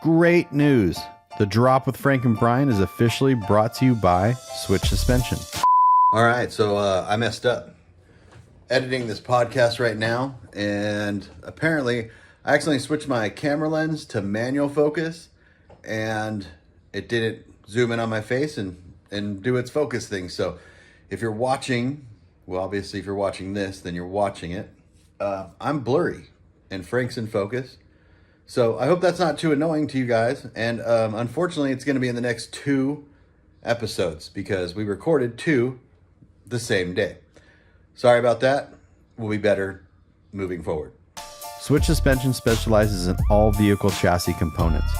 Great news. The Drop with Frank and Brian is officially brought to you by Switch Suspension. All right, so I messed up editing this podcast right now, and apparently I accidentally switched my camera lens to manual focus, and it didn't zoom in on my face and do its focus thing. So if you're watching, well, obviously if you're watching this, then you're watching it. I'm blurry, and Frank's in focus. So I hope that's not too annoying to you guys. And unfortunately, it's going to be in the next 2 episodes because we recorded 2 the same day. Sorry about that. We'll be better moving forward. Switch Suspension specializes in all vehicle chassis components.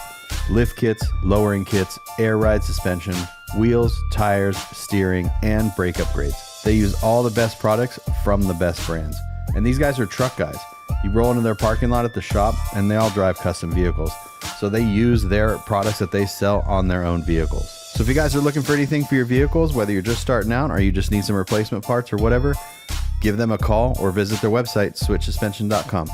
Lift kits, lowering kits, air ride suspension, wheels, tires, steering, and brake upgrades. They use all the best products from the best brands. And these guys are truck guys. You roll into their parking lot at the shop, and they all drive custom vehicles. So they use their products that they sell on their own vehicles. So if you guys are looking for anything for your vehicles, whether you're just starting out or you just need some replacement parts or whatever, give them a call or visit their website, switchsuspension.com.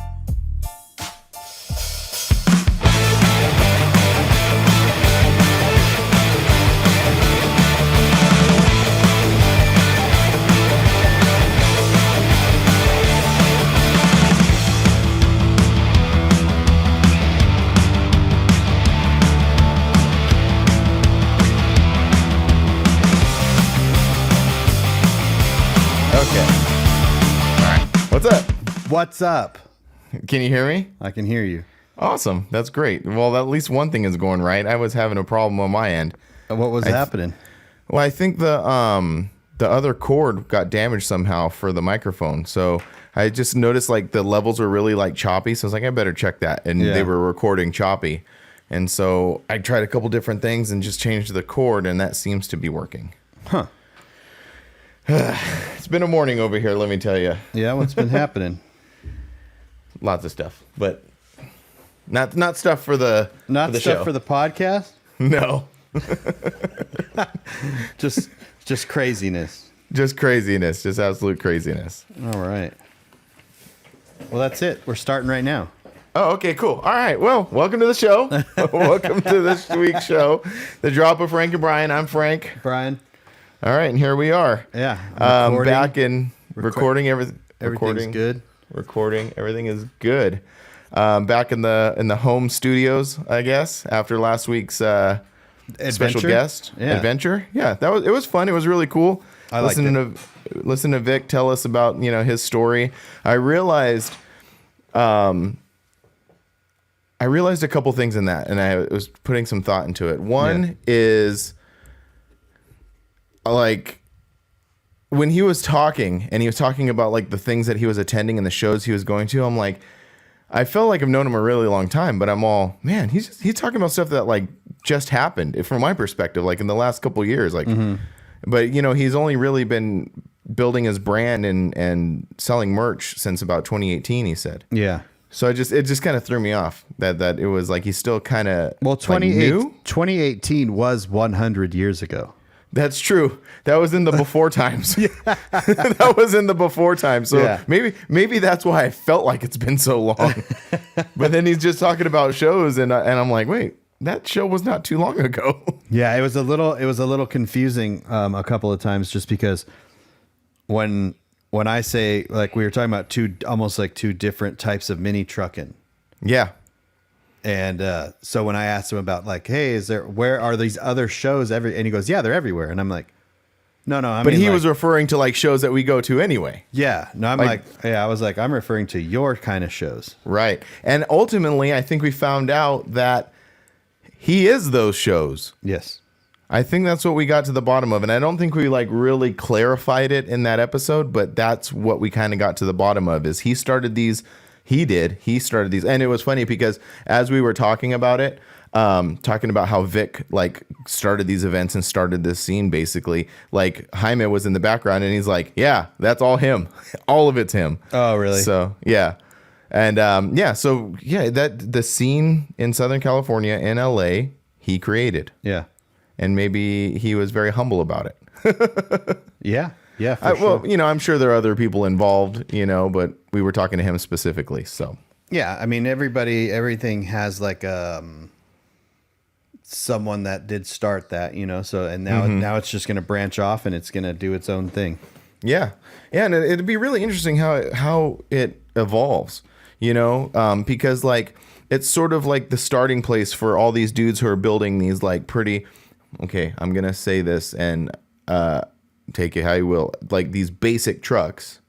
What's up? Can you hear me? I can hear you. Awesome. That's great. Well, at least one thing is going right. I was having a problem on my end. What was happening? Well, I think the other cord got damaged somehow for the microphone. So I just noticed like the levels were really like choppy. So I was like, I better check that. And they were recording choppy. And so I tried a couple different things and just changed the cord, and that seems to be working. Huh. It's been a morning over here, let me tell you. Yeah, what's been happening? Lots of stuff, but not stuff for the show. For the podcast. No, just craziness. Just craziness, just absolute craziness. All right. Well, that's it. We're starting right now. Oh, okay, cool. All right. Well, welcome to the show. Welcome to this week's show, The Drop of Frank and Brian. I'm Frank. Brian. All right, and here we are. Yeah. Back in recording everything. Everything's good. Recording everything is good. Back in the home studios, I guess, after last week's special guest adventure. Yeah, it was fun. It was really cool. Listen to Vic tell us about his story. I realized a couple things in that, and I was putting some thought into it. One is like when he was talking and he was talking about like the things that he was attending and the shows he was going to, I'm like, I felt like I've known him a really long time, but I'm all, man, he's talking about stuff that like just happened from my perspective, like in the last couple of years, like, but he's only really been building his brand and selling merch since about 2018, he said. Yeah. So it just kind of threw me off that it was like he's still kind of well, 2018 was 100 years ago. That's true. That was in the before times. That was in the before times. So maybe that's why I felt like it's been so long. But then he's just talking about shows, and I'm like, wait, that show was not too long ago. Yeah, it was a little confusing a couple of times, just because when I say, like, we were talking about almost like two different types of mini trucking. Yeah. And so when I asked him about like, hey, where are these other shows and he goes, yeah, they're everywhere. And I'm like, no, but he was referring to like shows that we go to anyway. Yeah. No, I was like, I'm referring to your kind of shows. Right. And ultimately, I think we found out that he is those shows. Yes. I think that's what we got to the bottom of. And I don't think we like really clarified it in that episode, but that's what we kind of got to the bottom of is he started these. He started these. And it was funny because as we were talking about it, talking about how Vic like started these events and started this scene, basically, like Jaime was in the background and he's like, yeah, that's all him. All of it's him. Oh, really? So, yeah. And that the scene in Southern California in LA, he created. Yeah. And maybe he was very humble about it. Yeah. Yeah, for sure. Well, I'm sure there are other people involved, but we were talking to him specifically. So yeah, I mean, everything has like someone that did start that, so, and now it's just going to branch off and it's going to do its own thing. Yeah. Yeah. And it'd be really interesting how it evolves, because like, it's sort of like the starting place for all these dudes who are building these like pretty, okay, I'm going to say this and take it how you will, like these basic trucks,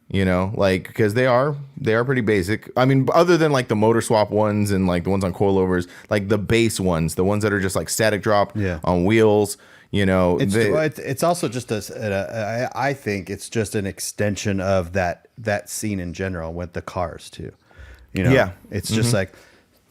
like, because they are pretty basic. I mean, other than like the motor swap ones and like the ones on coilovers, like the base ones, the ones that are just like static drop on wheels. It's also just I think it's just an extension of that scene in general with the cars too. It's just like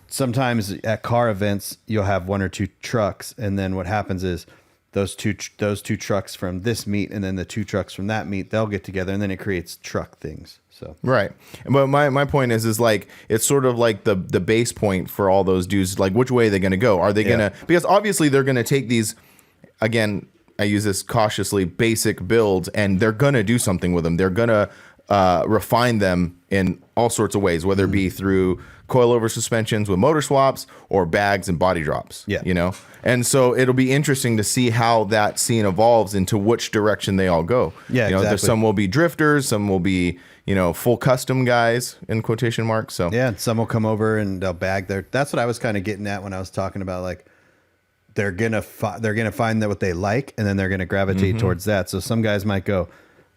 sometimes at car events you'll have one or two trucks, and then what happens is those two trucks from this meet and then the two trucks from that meet, they'll get together and then it creates truck things. So right. But my point is like it's sort of like the base point for all those dudes. Like, which way are they going to go? Are they going to, because obviously they're going to take these, again, I use this cautiously, basic builds, and they're going to do something with them. They're going to refine them in all sorts of ways, whether it be through coilover suspensions with motor swaps or bags and body drops. And so it'll be interesting to see how that scene evolves into which direction they all go. Exactly. Some will be drifters, some will be full custom guys in quotation marks. So and some will come over and they'll bag their. That's what I was kind of getting at when I was talking about like they're gonna find that what they like, and then they're gonna gravitate towards that. So some guys might go,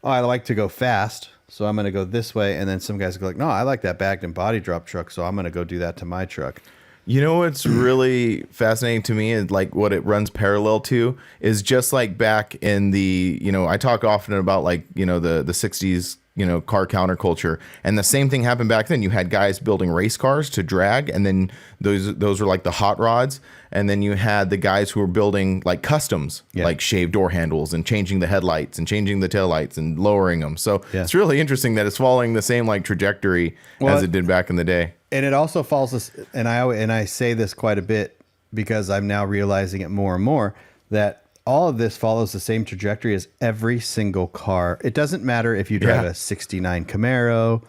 oh, I like to go fast, so I'm gonna go this way, and then some guys go like, no, I like that bagged and body drop truck, so I'm gonna go do that to my truck. What's really fascinating to me is like what it runs parallel to is just like back in the, I talk often about like, the 60s, car counterculture, and the same thing happened back then. You had guys building race cars to drag, and then those were like the hot rods, and then you had the guys who were building like customs, like shaved door handles and changing the headlights and changing the taillights and lowering them. So it's really interesting that it's following the same like trajectory as it did back in the day. And it also follows this, and I say this quite a bit because I'm now realizing it more and more, that all of this follows the same trajectory as every single car. It doesn't matter if you drive a 69 Camaro,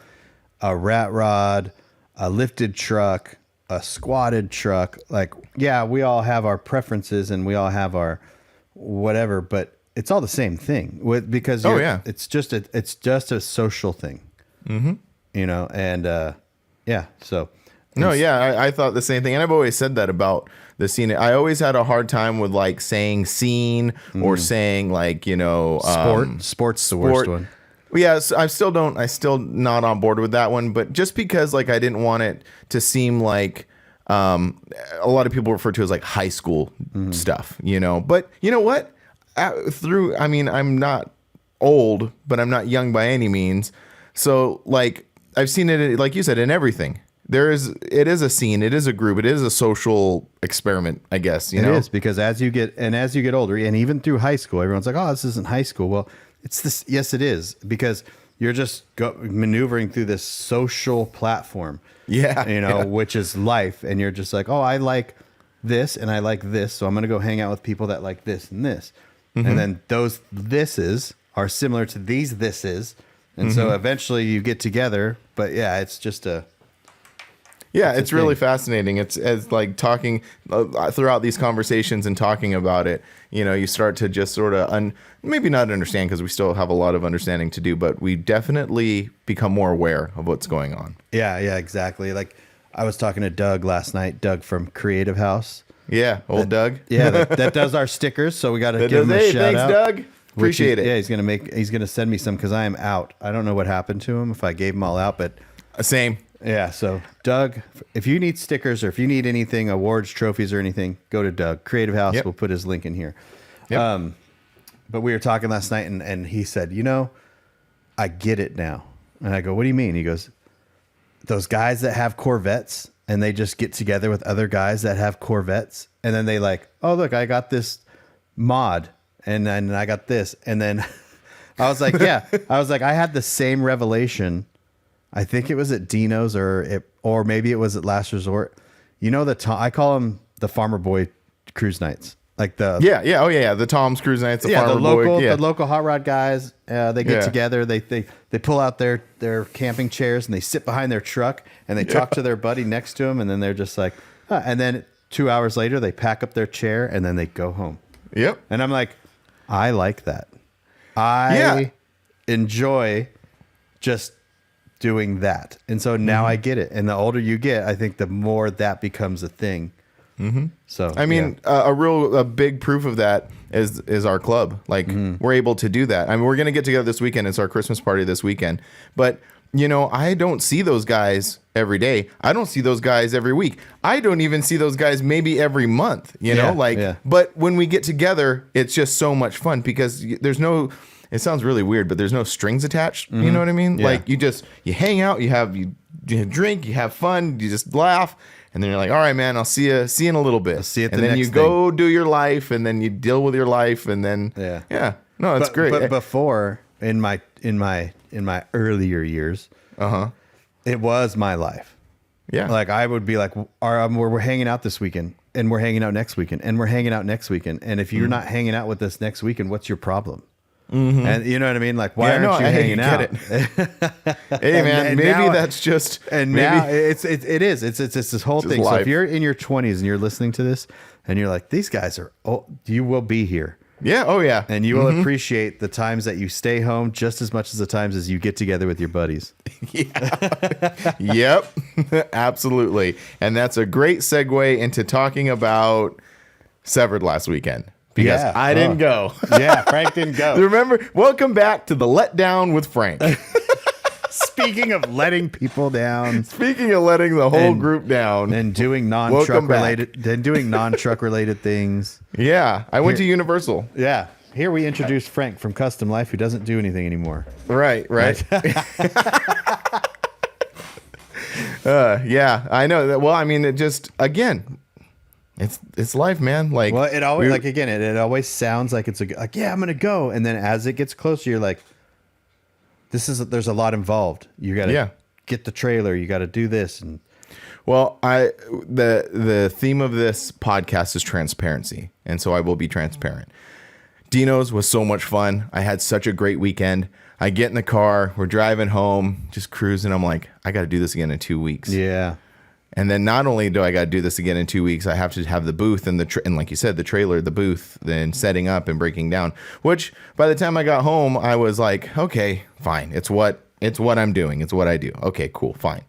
a rat rod, a lifted truck, a squatted truck. Like, we all have our preferences and we all have our whatever, but it's all the same thing because it's just a social thing, and so. No, I thought the same thing. And I've always said that about the scene. I always had a hard time with like saying scene or saying like, Sport's the worst one. Yes, I'm still not on board with that one. But just because like I didn't want it to seem like a lot of people refer to it as like high school stuff, But you know what? I'm not old, but I'm not young by any means. So like I've seen it, like you said, in everything. It is a scene, it is a group, it is a social experiment, I guess. It is, because as you get older, and even through high school, everyone's like, "Oh, this isn't high school." Well, it's this. Yes, it is, because you're just maneuvering through this social platform. Which is life, and you're just like, "Oh, I like this, and I like this, so I'm going to go hang out with people that like this and this," and then those thises are similar to these thises, and so eventually you get together. But it's just a. Yeah, it's really fascinating. It's like talking throughout these conversations and talking about it, you start to just sort of maybe not understand, because we still have a lot of understanding to do, but we definitely become more aware of what's going on. Yeah, exactly. Like I was talking to Doug last night, Doug from Creative House. Yeah, Doug. Yeah, that does our stickers, so we got to give him a shout out. Thanks, Doug. Appreciate it. Yeah, he's gonna send me some because I am out. I don't know what happened to him if I gave them all out, but same. Yeah, so Doug, if you need stickers or if you need anything, awards, trophies, or anything, go to Doug. Creative House, We'll put his link in here. Yep. But we were talking last night, and he said, I get it now. And I go, what do you mean? He goes, those guys that have Corvettes, and they just get together with other guys that have Corvettes, and then they like, oh, look, I got this mod, and then I got this. And then I was like, I had the same revelation. I think it was at Dino's or maybe it was at Last Resort. I call them the Farmer Boy cruise nights. Like the the Tom's cruise nights, the Farmer Boy, the local hot rod guys. They get together, they pull out their camping chairs and they sit behind their truck and they talk to their buddy next to them, and then they're just like, and then 2 hours later, they pack up their chair and then they go home. Yep. And I'm like, I like that. I enjoy just doing that. And so now I get it. And the older you get, I think the more that becomes a thing. So I mean, a big proof of that is our club. Like we're able to do that. I mean, we're going to get together this weekend. It's our Christmas party this weekend. But I don't see those guys every day. I don't see those guys every week. I don't even see those guys maybe every month, but when we get together, it's just so much fun because there's no, it sounds really weird, but there's no strings attached. You know what I mean? Yeah. Like you hang out, you drink, you have fun, you just laugh. And then you're like, all right, man, I'll see you in a little bit. I'll see you at and the then next you go do your life and then you deal with your life. And then, no, it's great. But before in my earlier years, it was my life. Yeah. Like I would be like, we're hanging out this weekend and we're hanging out next weekend and we're hanging out next weekend. And if you're not hanging out with us next weekend, what's your problem? And you know what I mean? Like, why aren't you hanging out? Hey man, maybe now, that's just, and maybe. Now it's this whole thing. Life. So if you're in your 20s and you're listening to this and you're like, these guys are, you will be here. Yeah. Oh yeah. And you will appreciate the times that you stay home just as much as the times as you get together with your buddies. Yep. Absolutely. And that's a great segue into talking about Severed last weekend. Because I didn't go. Yeah, Frank didn't go. Remember, welcome back to the letdown with Frank. Speaking of letting people down. Speaking of letting the whole group down. And doing non-truck related things. Yeah, I went to Universal. Yeah. Here we introduce Frank from Kustom Life, who doesn't do anything anymore. Right. Yeah, I know that. Well, I mean, it just, again, it's life, man. Like, well, it always it always sounds like it's I'm gonna go, and then as it gets closer, you're like, there's a lot involved. You gotta get the trailer, you gotta do this, and well, the theme of this podcast is transparency, and so I will be transparent. Dino's was so much fun. I had such a great weekend. I get in the car, we're driving home, just cruising. I'm like, I got to do this again in 2 weeks. Yeah. And then not only do I got to do this again in 2 weeks, I have to have the booth and and like you said, the trailer, the booth, then setting up and breaking down. Which by the time I got home, I was like, okay, fine. It's what I'm doing. It's what I do. Okay, cool, fine.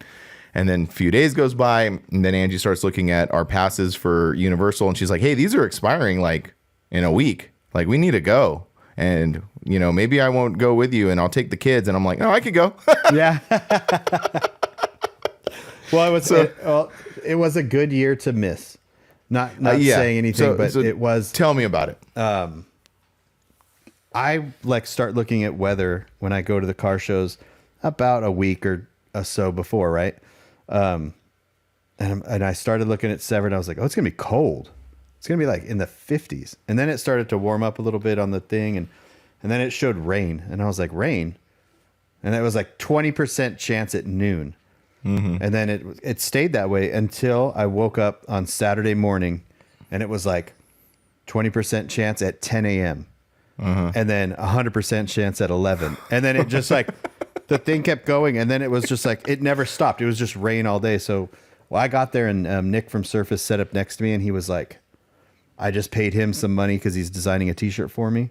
And then a few days goes by, and then Angie starts looking at our passes for Universal, and she's like, hey, these are expiring like in a week. Like, we need to go. And, maybe I won't go with you, and I'll take the kids. And I'm like, no, I could go. Yeah. Well, it was a good year to miss. Not saying anything, but it was. Tell me about it. I start looking at weather when I go to the car shows about a week or so before, right? And I started looking at Severed. And I was like, oh, it's gonna be cold. It's gonna be like in the 50s. And then it started to warm up a little bit on the thing, and then it showed rain, and I was like, rain, and it was like 20% chance at noon. And then it stayed that way until I woke up on Saturday morning, and it was like 20% chance at 10 a.m. And then 100% chance at 11. And then it just like the thing kept going, and then it was just like it never stopped. It was just rain all day. So I got there, and Nick from Surface set up next to me, and he was like, I just paid him some money because he's designing a T-shirt for me.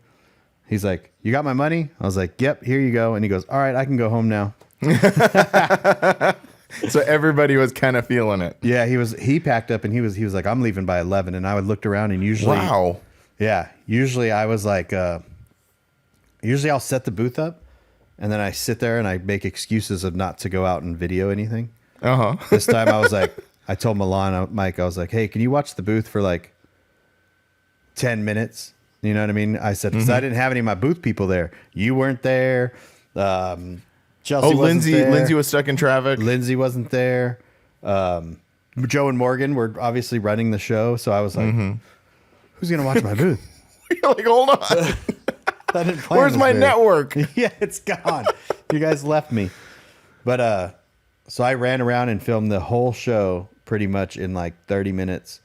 He's like, you got my money? I was like, yep, here you go. And he goes, all right, I can go home now. So everybody was kind of feeling it. Yeah, he packed up, and he was like, I'm leaving by 11. And I looked around, and usually, usually I was like, usually I'll set the booth up, and then I sit there and I make excuses of not to go out and video anything. This time I was like, I told Mike, I was like, hey, can you watch the booth for like 10 minutes? You know what I mean? I said, because I didn't have any of my booth people there. You weren't there. Chelsea Lindsay there. Lindsay was stuck in traffic. Lindsay wasn't there. Joe and Morgan were obviously running the show. So I was like, who's going to watch my booth? You're like, hold on. Where's my network? Yeah, it's gone. You guys left me. But so I ran around and filmed the whole show pretty much in like 30 minutes.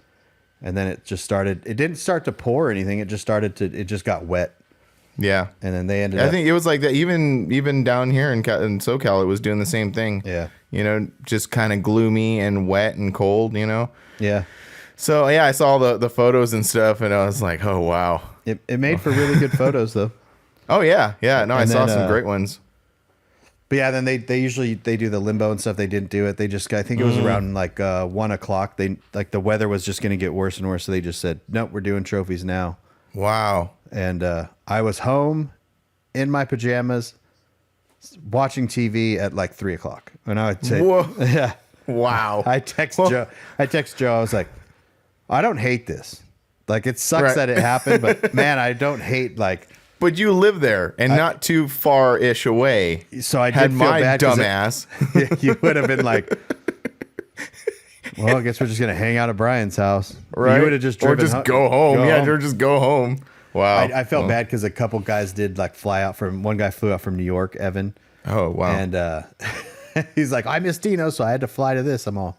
And then it just started. It didn't start to pour or anything. It just got wet. Yeah. And then they ended up. I think it was like that. Even down here in SoCal, it was doing the same thing. Yeah. Just kind of gloomy and wet and cold, Yeah. So yeah, I saw the photos and stuff, and I was like, oh wow. It made for really good photos though. Oh yeah. No, I saw some great ones. But yeah, then they usually do the limbo and stuff. They didn't do it. They just, I think it was around like 1 o'clock. They like the weather was just going to get worse and worse, so they just said, nope, we're doing trophies now. Wow. And I was home in my pajamas watching TV at like 3 o'clock, and I would say, whoa. Yeah, wow. I text Joe. I was like, I don't hate this. Like, it sucks that it happened, but man, I don't hate like. But you live there and not too far-ish away. So I had did feel my bad, dumbass. You would have been like, well, I guess we're just gonna hang out at Brian's house, right? You would have just driven or just go home. Or just go home. Wow. I felt bad because a couple guys did like fly out from. One guy flew out from New York, Evan. Oh wow. And he's like, I miss Dino, so I had to fly to this. I'm all.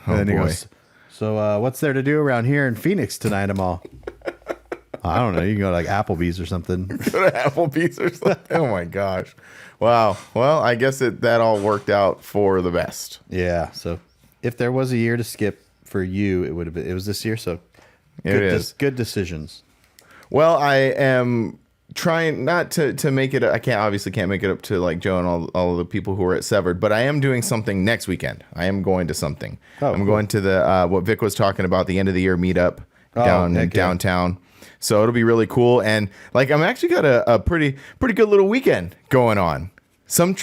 Oh, and then boy. he goes, so what's there to do around here in Phoenix tonight? I'm all. I don't know. You can go to like Applebee's or something. Go to Applebee's or something. Oh my gosh. Wow. Well, I guess that all worked out for the best. Yeah. So if there was a year to skip for you, it would have been. It was this year. So good decisions. Well, I am trying not to make it. I can't make it up to like Joe and all of the people who are at Severed, but I am doing something next weekend. I am going to something. I'm going to the what Vic was talking about, the end of the year meetup down in downtown. So it'll be really cool, and like I'm actually got a pretty good little weekend going on. Some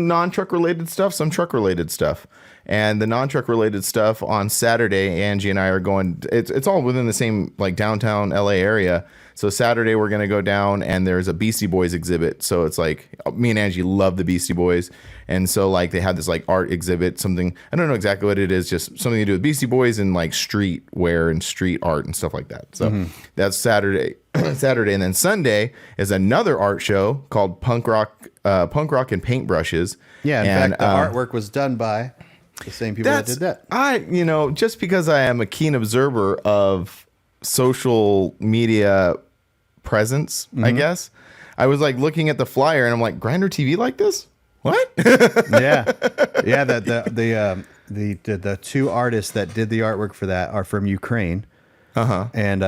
non-truck related stuff, some truck related stuff, and the non-truck related stuff on Saturday. Angie and I are going. It's all within the same like downtown LA area. So Saturday we're gonna go down, and there's a Beastie Boys exhibit. So it's like me and Angie love the Beastie Boys, and so like they had this like art exhibit, something I don't know exactly what it is, just something to do with Beastie Boys and like street wear and street art and stuff like that. So that's Saturday, and then Sunday is another art show called Punk Rock and Paintbrushes. Yeah, in fact, the artwork was done by the same people that did that. Just because I am a keen observer of social media presence, I guess. I was like looking at the flyer and I'm like, Grindr TV like this? What? Yeah. The two artists that did the artwork for that are from Ukraine. And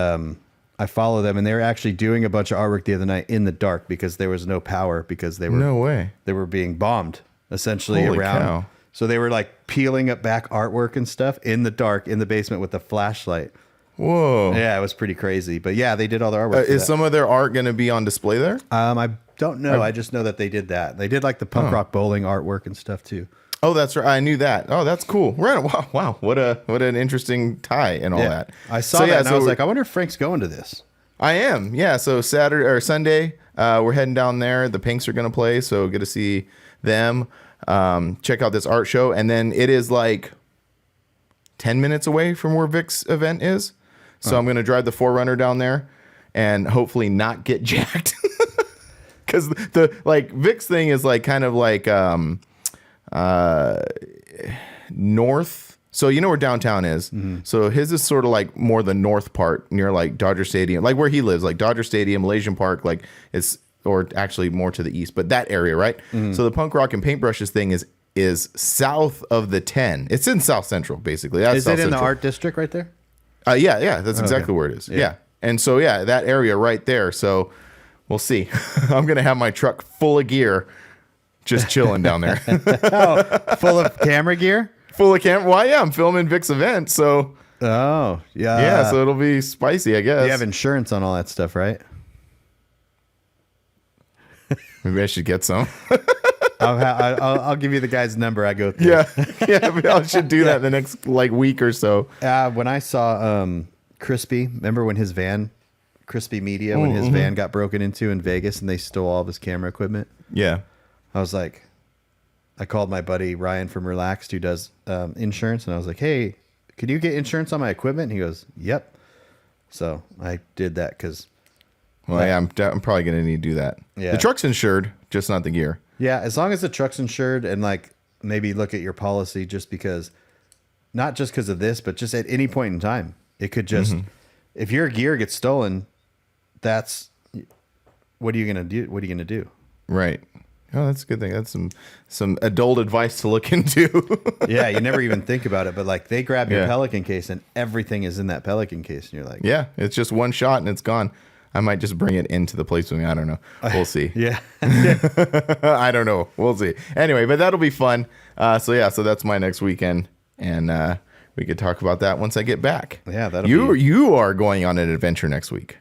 I follow them, and they were actually doing a bunch of artwork the other night in the dark because there was no power, because they were being bombed essentially. Holy around. cow. So they were like peeling up back artwork and stuff in the dark in the basement with a flashlight. Whoa. Yeah, it was pretty crazy. But yeah, they did all the artwork. Is some of their art going to be on display there? I don't know. I just know that they did that. They did like the punk rock bowling artwork and stuff too. Oh, that's right. I knew that. Oh, that's cool. Right. Wow. What an interesting tie and all that. I saw that and I was like, I wonder if Frank's going to this. I am. Yeah. So Saturday or Sunday, we're heading down there. The Pinks are going to play, so get to see them. Check out this art show, and then it is like 10 minutes away from where Vic's event is. So I'm going to drive the 4Runner down there and hopefully not get jacked. Because the like Vic's thing is like kind of like north. So you know where downtown is. So his is sort of like more the north part near like Dodger Stadium, like where he lives, like Dodger Stadium, Malaysian Park, like it's, or actually more to the east, but that area, right? So the Punk Rock and Paintbrushes thing is south of the 10. It's in South Central, basically. That's Is it in Central. the art district right there? Yeah, that's exactly where it is. Yeah. And so, yeah, that area right there. So we'll see. I'm going to have my truck full of gear just chilling down there. Full of camera gear? Full of camera. Well, yeah, I'm filming Vic's event. So, oh, yeah. Yeah, so it'll be spicy, I guess. You have insurance on all that stuff, right? Maybe I should get some. I'll give you the guy's number I go through. Yeah, I should do that the next like week or so. When I saw Crispy, remember when his van, Crispy Media, when his van got broken into in Vegas and they stole all of his camera equipment? Yeah. I was like, I called my buddy Ryan from Relaxed who does insurance, and I was like, hey, could you get insurance on my equipment? And he goes, yep. So I did that because... Well, yeah, I'm probably going to need to do that. Yeah. The truck's insured, just not the gear. Yeah, as long as the truck's insured, and like maybe look at your policy, just because, not just because of this, but just at any point in time, it could just, if your gear gets stolen, that's, what are you going to do? What are you going to do? Right. Oh, that's a good thing. That's some adult advice to look into. Yeah, you never even think about it, but like they grab your Yeah. Pelican case and everything is in that Pelican case, and you're like, Yeah, it's just one shot and it's gone. I might just bring it into the place with me. I don't know. We'll see. yeah. I don't know. We'll see. Anyway, but that'll be fun. So that's my next weekend, and we could talk about that once I get back. Yeah, that'll you are going on an adventure next week.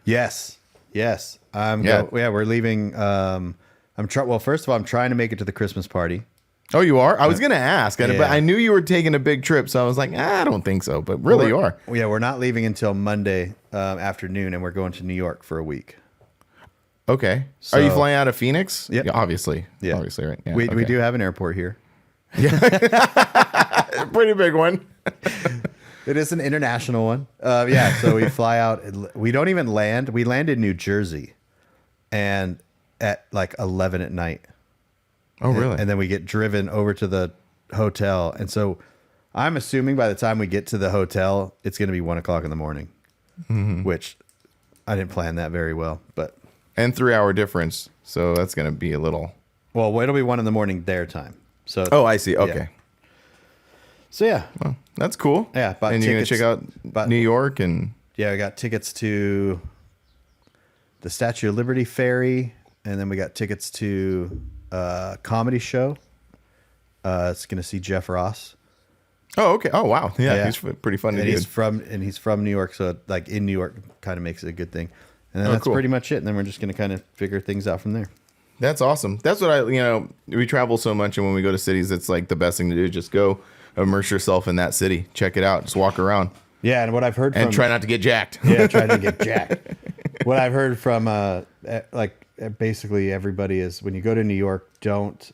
Yes. Yeah. We're leaving. Well, first of all, I'm trying to make it to the Christmas party. Oh, you are? I was going to ask, but I knew you were taking a big trip, so I was like, I don't think so, but really you are. Yeah, we're not leaving until Monday afternoon, and we're going to New York for a week. Okay. So, are you flying out of Phoenix? Yep. Yeah, obviously. Yeah. Obviously, right? Yeah, We okay. do have an airport here. Pretty big one. It is an international one. So we fly out. We don't even land. We land in New Jersey, and at like 11 at night. Oh, really? And then we get driven over to the hotel. And so I'm assuming by the time we get to the hotel, it's going to be 1 o'clock in the morning, which I didn't plan that very well. But And 3-hour difference, so that's going to be a little. well, it'll be 1 in the morning their time. So Oh, I see. Okay. So yeah, Well, that's cool. Yeah, bought and you're going to tickets- check out New York and. yeah, we got tickets to the Statue of Liberty ferry, and then we got tickets to a comedy show. It's going to see Jeff Ross. Oh, okay. Oh, wow. Yeah, Yeah. he's pretty fun to And do. he's from New York, so like in New York kind of makes it a good thing. And then Oh, that's cool. pretty much it. And then we're just going to kind of figure things out from there. That's awesome. That's what we travel so much, and when we go to cities, it's like the best thing to do. Just go immerse yourself in that city. Check it out. Just walk around. Yeah, and what I've heard And from try not to get jacked. yeah, trying to get jacked. What I've heard from basically everybody is when you go to New York, don't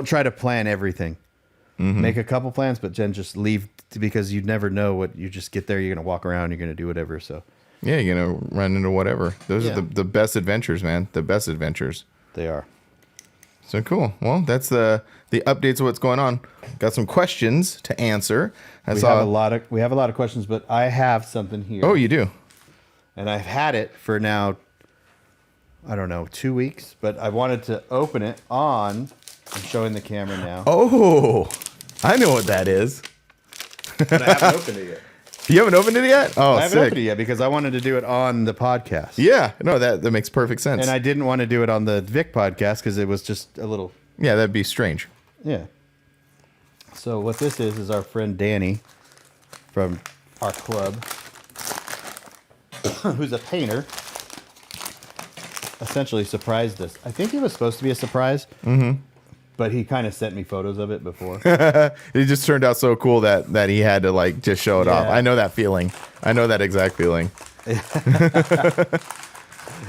try to plan everything. Make a couple plans, but then just leave because you never know what you just get there. You're gonna walk around. You're gonna do whatever. So Yeah, you're going to run into whatever. Those Yeah. are the best adventures, man. The best adventures. they are. So cool. Well, that's the updates of what's going on. Got some questions to answer. We have a lot of questions, but I have something here. Oh, you do? And I've had it for now, I don't know, 2 weeks, but I wanted to open it on. I'm showing the camera now. Oh, I know what that is. But I haven't opened it yet. You haven't opened it yet? Oh, I haven't sick. opened it yet because I wanted to do it on the podcast. Yeah, no, that makes perfect sense. And I didn't want to do it on the Vic podcast because it was just a little, Yeah, that'd be strange. yeah. So what this is our friend Danny from our club, who's a painter, essentially surprised us. I think it was supposed to be a surprise, but he kind of sent me photos of it before. It just turned out so cool that he had to like just show it off. Yeah. I know that feeling. I know that exact feeling.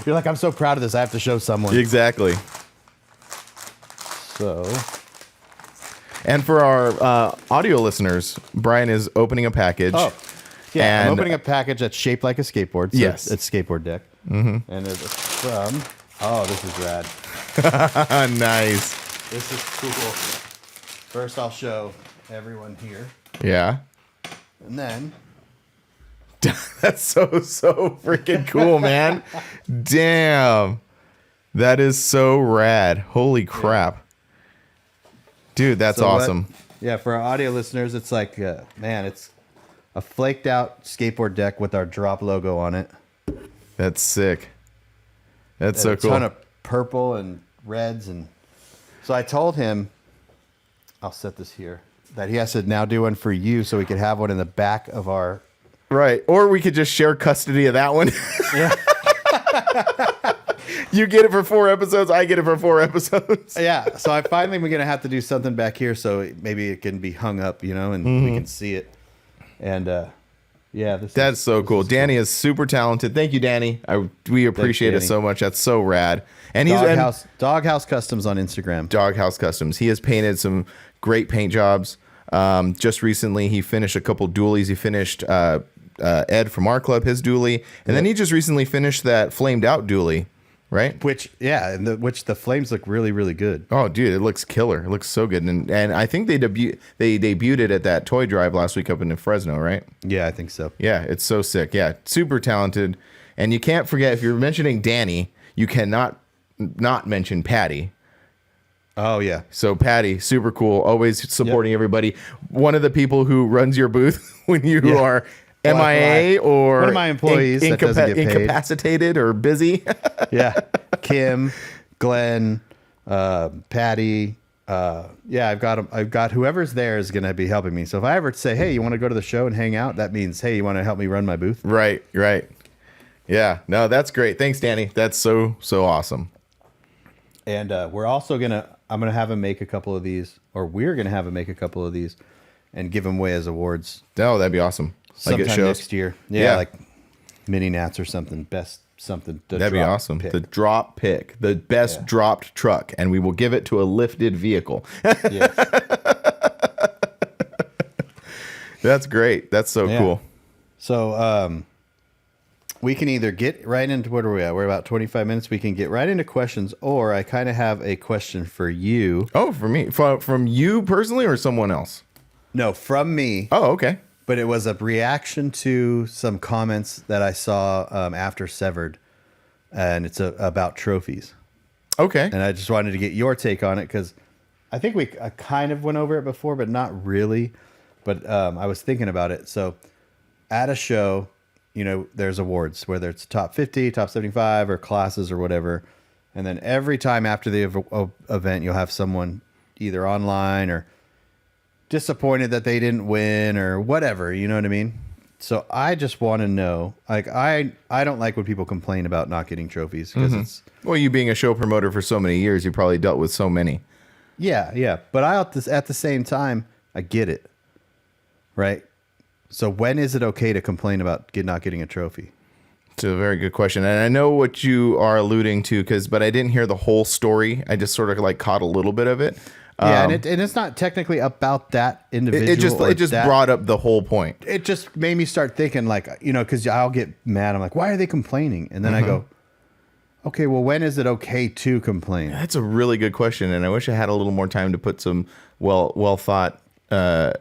You're like, I'm so proud of this. I have to show someone. Exactly. So, And for our audio listeners, Brian is opening a package. oh, yeah, I'm And- opening a package that's shaped like a skateboard. So Yes. it's skateboard deck. And it's from, oh, this is rad. Nice. This is cool. First, I'll show everyone here. Yeah. And then, That's so freaking cool, man. Damn. That is so rad. Holy crap. Dude, that's so what- awesome. yeah, for our audio listeners, it's like, man, it's a flaked out skateboard deck with our drop logo on it. That's sick. That's And so cool. A ton of purple and reds. And so I told him, I'll set this here, that he has to now do one for you so we could have one in the back of our. Right. Or we could just share custody of that one. Yeah. You get it for 4 episodes. I get it for 4 episodes. Yeah. So I finally am going to have to do something back here so maybe it can be hung up, and we can see it. And yeah, That's so cool. Danny is super talented. Thank you, Danny. We appreciate it Danny. so much. That's so rad. And he's Doghouse Customs on Instagram. Doghouse Customs. He has painted some great paint jobs. Just recently, he finished a couple dualies. He finished Ed from our club, his dually, and then he just recently finished that flamed out dually, right? Which the flames look really, really good. Oh, dude, it looks killer. It looks so good, and I think they debuted it at that toy drive last week up in Fresno, right? Yeah, I think so. Yeah, it's so sick. Yeah, super talented, and you can't forget if you're mentioning Danny, you cannot not mention Patty. Oh yeah. So Patty, super cool, always supporting everybody. One of the people who runs your booth when you are MIA or one of my employees that doesn't get paid. Incapacitated or busy. Yeah. Kim, Glenn, Patty. I've got whoever's there is going to be helping me. So if I ever say, hey, you want to go to the show and hang out? That means, hey, you want to help me run my booth? Right. Yeah. No, that's great. Thanks, Danny. That's so awesome. And I'm going to have him make a couple of these, or we're going to have him make a couple of these and give them away as awards. Oh, that'd be awesome. Sometime next year. Yeah, like mini nats or something. Best something. That'd be awesome. Pick. The drop pick, the best dropped truck, and we will give it to a lifted vehicle. Yes. That's great. That's so cool. So we can either get right into, what are we at? We're about 25 minutes. We can get right into questions, or I kind of have a question for you. Oh, for me? From you personally or someone else? No, from me. Oh, okay. But it was a reaction to some comments that I saw after Severed, and it's about trophies. Okay. And I just wanted to get your take on it, because I think I kind of went over it before, but not really. But I was thinking about it. So at a show, there's awards, whether it's top 50, top 75, or classes or whatever. And then every time after the event, you'll have someone either online or disappointed that they didn't win or whatever, you know what I mean? So I just want to know, like, I don't like when people complain about not getting trophies, because it's... Well, you being a show promoter for so many years, you probably dealt with so many. Yeah. But at the same time, I get it. Right? So when is it okay to complain about not getting a trophy? It's a very good question. And I know what you are alluding to, but I didn't hear the whole story. I just sort of like caught a little bit of it. Yeah, and it's not technically about that individual. It just brought up the whole point. It just made me start thinking, like, because I'll get mad. I'm like, why are they complaining? And then I go, okay, well, when is it okay to complain? That's a really good question, and I wish I had a little more time to put some well thought. Man,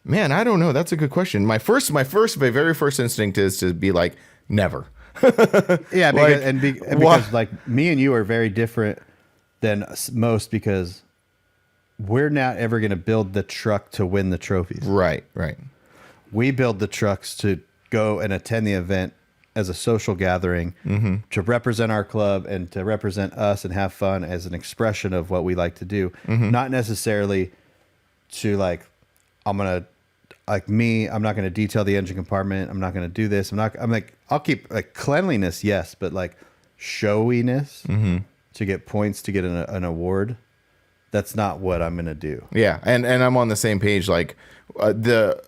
I don't know. That's a good question. My very first instinct is to be like, never. Yeah, because like me and you are very different than most, because we're not ever going to build the truck to win the trophies. Right. We build the trucks to go and attend the event as a social gathering, to represent our club and to represent us and have fun as an expression of what we like to do. Not necessarily to I'm not going to detail the engine compartment. I'm not going to do this. I'll keep cleanliness. Yes. But showiness to get points, to get an award. That's not what I'm going to do. Yeah. And I'm on the same page.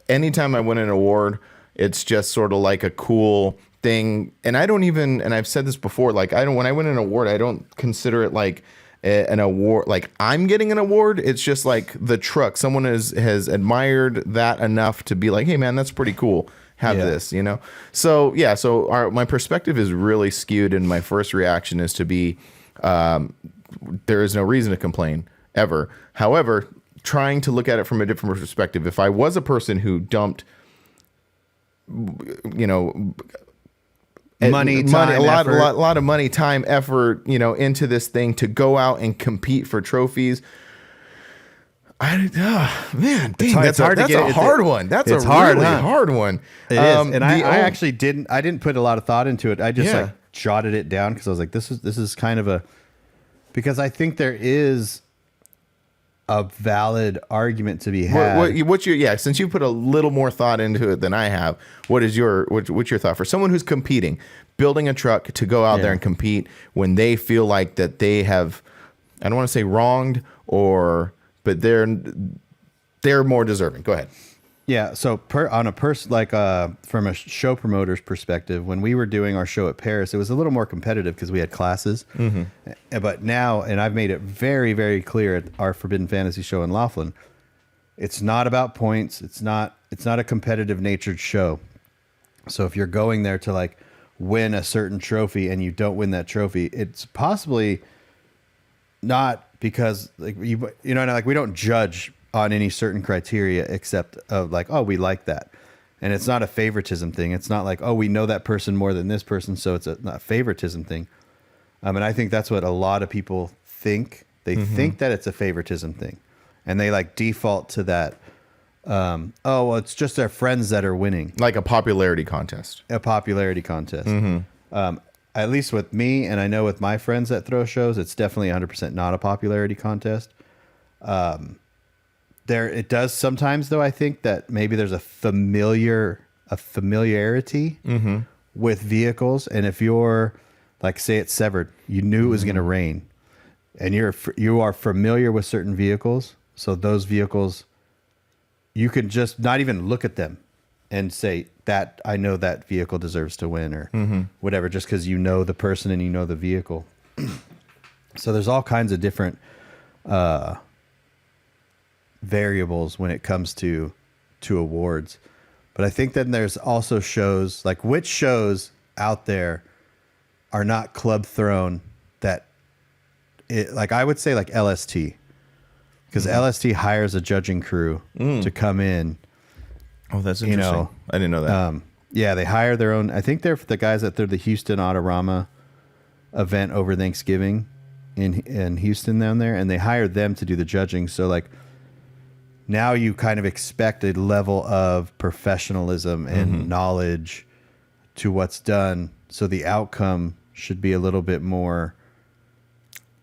Anytime I win an award, it's just sort of like a cool thing. And I've said this before, when I win an award, I don't consider it like an award, like I'm getting an award. It's just like the truck. Someone has admired that enough to be like, hey man, that's pretty cool. Have this, So yeah. So my perspective is really skewed, and my first reaction is to be, there is no reason to complain ever. However, trying to look at it from a different perspective. If I was a person who dumped, money, a lot of money, time, effort, into this thing to go out and compete for trophies. Man, dang, that's a hard one. That's a really hard one. It is, and I actually didn't put a lot of thought into it. I just jotted it down because I was like, this is kind of because I think there is a valid argument to be had. Since you put a little more thought into it than I have, what's your thought for someone who's competing, building a truck to go out there and compete when they feel like that they have, I don't want to say wronged, but they're more deserving. Go ahead. Yeah. So from a show promoter's perspective, when we were doing our show at Paris, it was a little more competitive because we had classes. But now, and I've made it very, very clear at our Forbidden Fantasy show in Laughlin, it's not about points. It's not a competitive natured show. So if you're going there to win a certain trophy and you don't win that trophy, it's possibly not because we don't judge on any certain criteria except of we like that. And it's not a favoritism thing. It's not we know that person more than this person, so it's not a favoritism thing. And I think that's what a lot of people think. They think that it's a favoritism thing, and they like default to that. Oh, well, it's just their friends that are winning. Like a popularity contest. A popularity contest. At least with me, and I know with my friends that throw shows, it's definitely 100% not a popularity contest. It does sometimes, though. I think that maybe there's a familiarity with vehicles, and if you're like, say it's Severed, you knew it was going to rain, and you are familiar with certain vehicles, so those vehicles, you can just not even look at them and say that I know that vehicle deserves to win or whatever, just because you know the person and you know the vehicle. So there's all kinds of different variables when it comes to awards. But I think then there's also shows, like which shows out there are not club thrown that like I would say like LST, because LST hires a judging crew to come in. Oh, that's interesting. I didn't know that. Yeah, they hire their own. I think they're the guys that they're the Houston Autorama event over Thanksgiving in Houston down there, and they hired them to do the judging. So like now you kind of expect a level of professionalism and knowledge to what's done. So the outcome should be a little bit more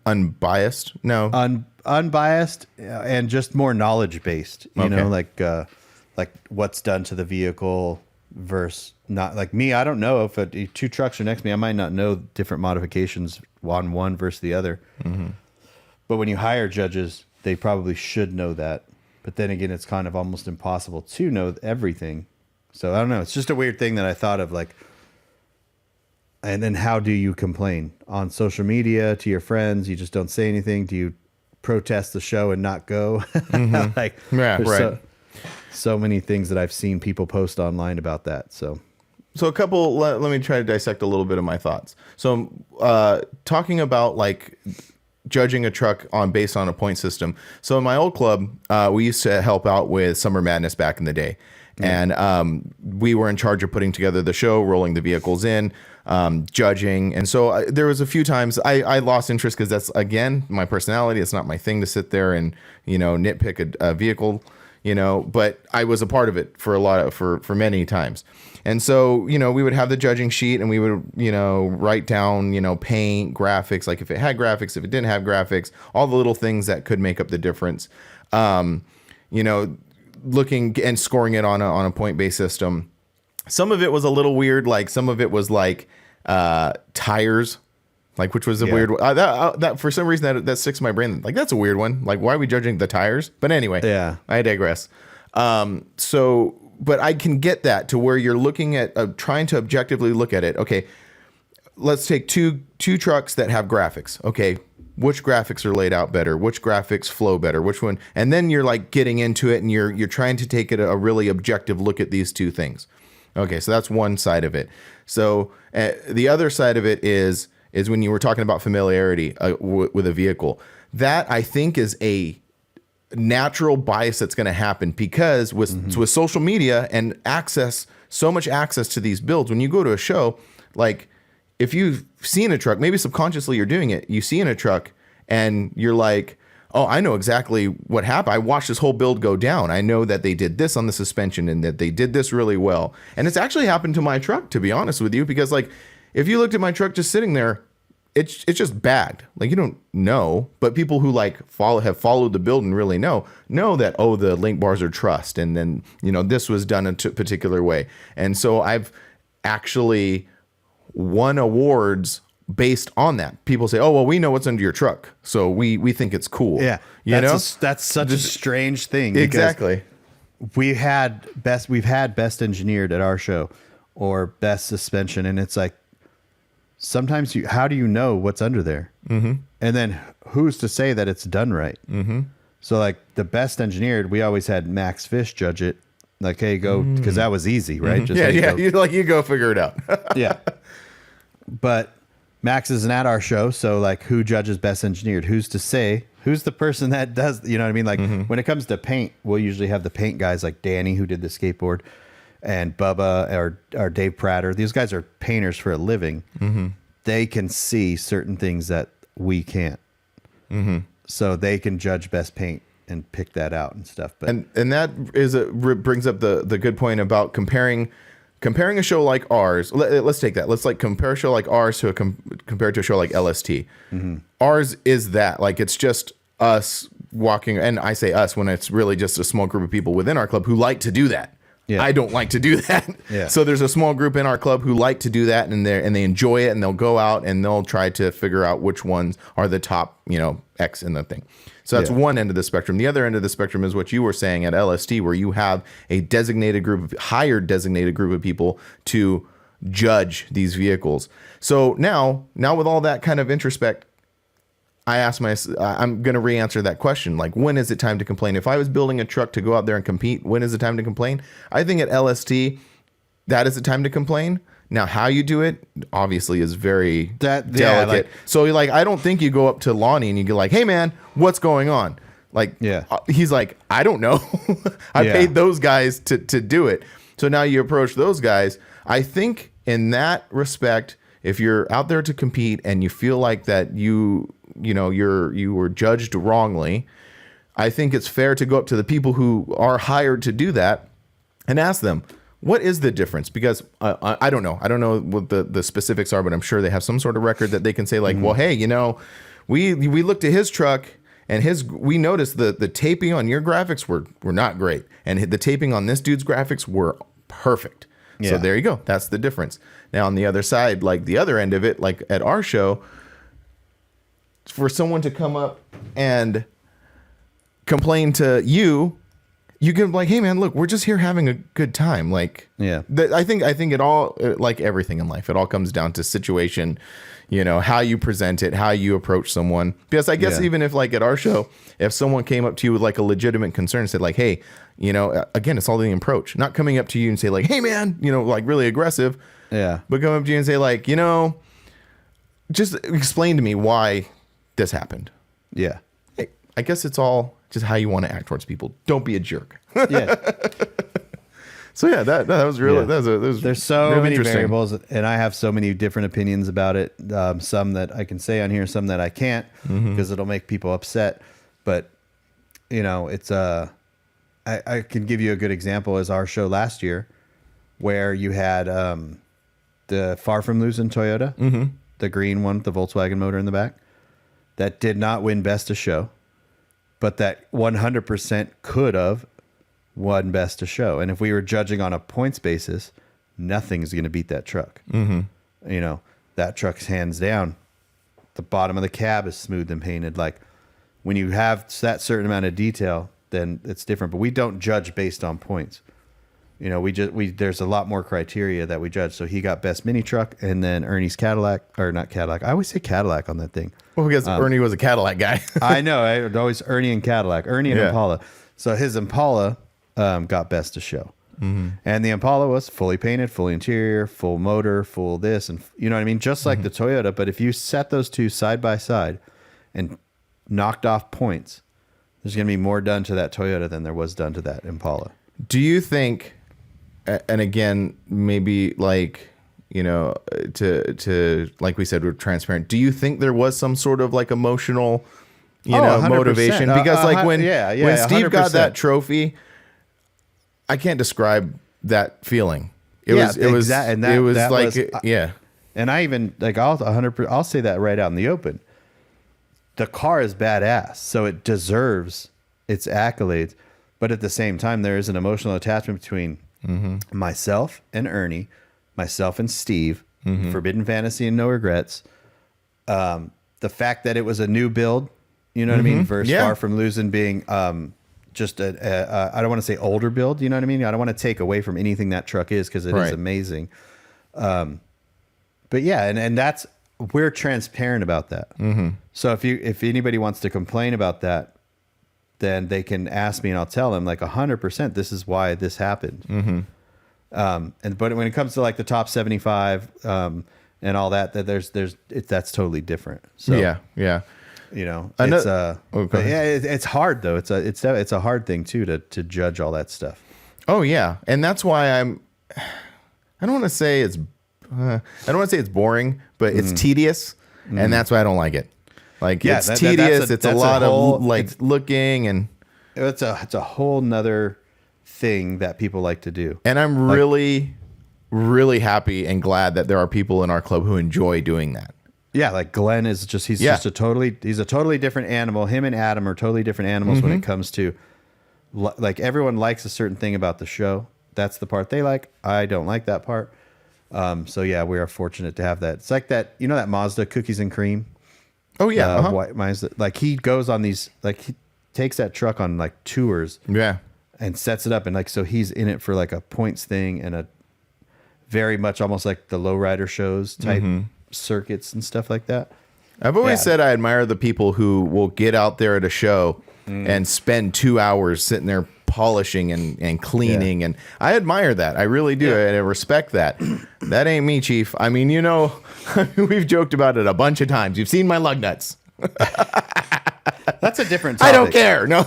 unbiased. No, unbiased and just more knowledge based. You know, like what's done to the vehicle versus not. Like me, I don't know if two trucks are next to me, I might not know different modifications on one versus the other. But when you hire judges, they probably should know that. But then again, it's kind of almost impossible to know everything. So I don't know. It's just a weird thing that I thought of, like, and then how do you complain on social media to your friends? You just don't say anything. Do you protest the show and not go? Like, yeah, right. So many things that I've seen people post online about that. So a couple, let me try to dissect a little bit of my thoughts. So talking about like judging a truck based on a point system. So in my old club, we used to help out with Summer Madness back in the day. And we were in charge of putting together the show, rolling the vehicles in, judging. And so there was a few times I lost interest because that's, again, my personality. It's not my thing to sit there and, nitpick a vehicle, but I was a part of it for many times. And so, we would have the judging sheet and we would, write down, paint, graphics, like if it had graphics, if it didn't have graphics, all the little things that could make up the difference. Looking and scoring it on a point-based system. Some of it was a little weird. Like some of it was like tires, like which was a weird one. That for some reason that sticks in my brain. Like that's a weird one. Like why are we judging the tires? But anyway, I digress. But I can get that to where you're looking at trying to objectively look at it. Okay, let's take two trucks that have graphics. Okay, which graphics are laid out better? Which graphics flow better? Which one? And then you're like getting into it and you're trying to take it a really objective look at these two things. Okay, so that's one side of it. So the other side of it is when you were talking about familiarity with a vehicle. That I think is a natural bias that's going to happen because with social media and so much access to these builds, when you go to a show, like if you've seen a truck, maybe subconsciously you're doing it, you see in a truck and you're like, oh, I know exactly what happened. I watched this whole build go down. I know that they did this on the suspension and that they did this really well. And it's actually happened to my truck, to be honest with you, because like if you looked at my truck just sitting there, it's just bagged. Like you don't know, but people who like have followed the build and really know that, oh, the link bars are trussed and then, this was done in a particular way. And so I've actually won awards based on that. People say, oh, well, we know what's under your truck, so we think it's cool. Yeah. That's such a strange thing. Exactly. We've had best engineered at our show or best suspension. And it's like, sometimes how do you know what's under there? And then who's to say that it's done right? So like the best engineered, we always had Max Fish judge it. Like, hey, go, because that was easy, right? Just you go figure it out. Yeah. But Max isn't at our show, so like who judges best engineered? Who's to say? Who's the person that does, you know what I mean? Like when it comes to paint, we'll usually have the paint guys like Danny, who did the skateboard, and Bubba or Dave Prater. These guys are painters for a living. they can see certain things that we can't. So they can judge best paint and pick that out and stuff. But and that is brings up the good point about comparing a show like ours. Let's take that. Let's like compare a show like ours to compared to a show like LST. Ours is that like it's just us walking, and I say us when it's really just a small group of people within our club who like to do that. Yeah. I don't like to do that. Yeah. So there's a small group in our club who like to do that, and they enjoy it, and they'll go out and they'll try to figure out which ones are the top, X in the thing. So that's one end of the spectrum. The other end of the spectrum is what you were saying at LST, where you have a hired designated group of people to judge these vehicles. So now with all that kind of introspect, I'm going to re-answer that question. Like, when is it time to complain? If I was building a truck to go out there and compete, when is it time to complain? I think at LST, that is the time to complain. Now, how you do it, obviously, is very delicate. So, I don't think you go up to Lonnie and you go like, hey, man, what's going on? He's like, I don't know. I paid those guys to do it. So now you approach those guys. I think in that respect, if you're out there to compete and you feel like that you were judged wrongly, I think it's fair to go up to the people who are hired to do that and ask them, what is the difference? Because I don't know. I don't know what the specifics are, but I'm sure they have some sort of record that they can say like, well, hey, we looked at his truck and we noticed the taping on your graphics were not great. And the taping on this dude's graphics were perfect. Yeah. So there you go. That's the difference. Now on the other side, like the other end of it, like at our show, for someone to come up and complain to you can like, hey man, look, we're just here having a good time. Like, I think it all, like everything in life, it all comes down to situation, how you present it, how you approach someone. Because I guess even if like at our show, if someone came up to you with like a legitimate concern and said like, hey, again, it's all the approach, not coming up to you and say like, hey man, like really aggressive. Yeah. But come up to you and say like, just explain to me why this happened. Yeah. Hey, I guess it's all just how you want to act towards people. Don't be a jerk. Yeah. So yeah, that was really there's so really many variables, and I have so many different opinions about it. Some that I can say on here, some that I can't because it'll make people upset. But it's I can give you a good example as our show last year, where you had the Far From Losing Toyota, the green one with the Volkswagen motor in the back, that did not win Best of Show, but that 100% could have won Best of Show. And if we were judging on a points basis, nothing's going to beat that truck. That truck's hands down. The bottom of the cab is smooth and painted. Like when you have that certain amount of detail, then it's different. But we don't judge based on points. There's a lot more criteria that we judge. So he got best mini truck, and then Ernie's Cadillac, or not Cadillac. I always say Cadillac on that thing. Well, because Ernie was a Cadillac guy. I know. I would always Ernie and Cadillac, Ernie and Impala. So his Impala got best of show, and the Impala was fully painted, full interior, full motor, full this, and you know what I mean, just like the Toyota. But if you set those two side by side and knocked off points, there's going to be more done to that Toyota than there was done to that Impala. Do you think? And again, maybe like, to like we said, we're transparent. Do you think there was some sort of like emotional, motivation? Because like when Steve 100%. Got that trophy, I can't describe that feeling. It was And I even like I'll say that right out in the open. The car is badass, so it deserves its accolades. But at the same time, there is an emotional attachment between myself and Ernie, myself and Steve, Forbidden Fantasy and No Regrets. The fact that it was a new build, you know what I mean, versus Far From Losing being just I don't want to say older build, you know what I mean? I don't want to take away from anything that truck is, because it is amazing. But yeah, and that's, we're transparent about that. So if anybody wants to complain about that, then they can ask me and I'll tell them like 100%, this is why this happened. But when it comes to like the top 75 and all that, that's totally different. So it's hard though. It's a hard thing too to judge all that stuff. Oh yeah, and that's why I don't want to say it's I don't want to say it's boring, but it's tedious, and that's why I don't like it. Like it's tedious. It's a lot of like looking, and it's a whole nother thing that people like to do. And I'm really, really happy and glad that there are people in our club who enjoy doing that. Yeah, like Glenn is just he's a totally different animal. Him and Adam are totally different animals when it comes to like everyone likes a certain thing about the show. That's the part they like. I don't like that part. So yeah, we are fortunate to have that. It's like that, you know, that Mazda cookies and cream. Oh yeah, White Mazda. Like he goes on these, like he takes that truck on like tours. Yeah, and sets it up, and like so he's in it for like a points thing and a very much almost like the lowrider shows type circuits and stuff like that. I've always said I admire the people who will get out there at a show and spend 2 hours sitting there polishing and cleaning, and I admire that. I really do, and I respect that. That ain't me, Chief. I mean, you know, we've joked about it a bunch of times. You've seen my lug nuts. That's a different topic. I don't care. No.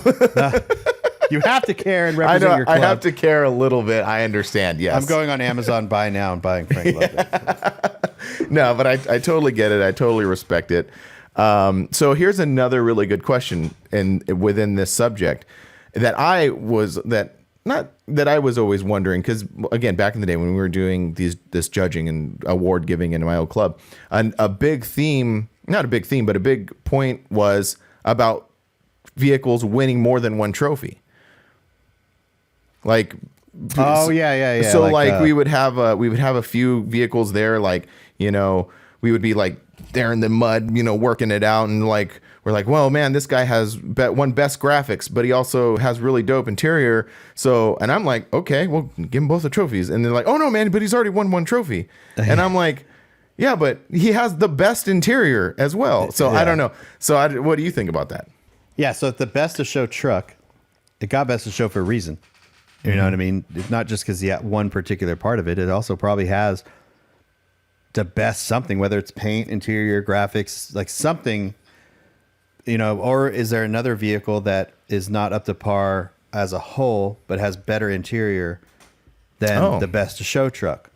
You have to care and represent your club. I have to care a little bit. I understand. Yes. I'm going on Amazon buy now and buying Frank Love. No, but I totally get it. I totally respect it. So here's another really good question within this subject that I was always wondering, because again, back in the day when we were doing this judging and award giving in my old club, a big theme, not a big theme, but a big point was about vehicles winning more than one trophy. Like, oh yeah. So like we would have a few vehicles there, like, you know, we would be like there in the mud, you know, working it out, and like we're like, well, man, this guy has won best graphics, but he also has really dope interior. So, and I'm like, okay, well, give him both the trophies. And they're like, oh no, man, but he's already won one trophy. And I'm like, yeah, but he has the best interior as well. So I don't know. So what do you think about that? Yeah, so the best of show truck, it got best of show for a reason. You know what I mean? It's not just because he had one particular part of it. It also probably has the best something, whether it's paint, interior, graphics, like something, you know, or is there another vehicle that is not up to par as a whole, but has better interior than the best of show truck?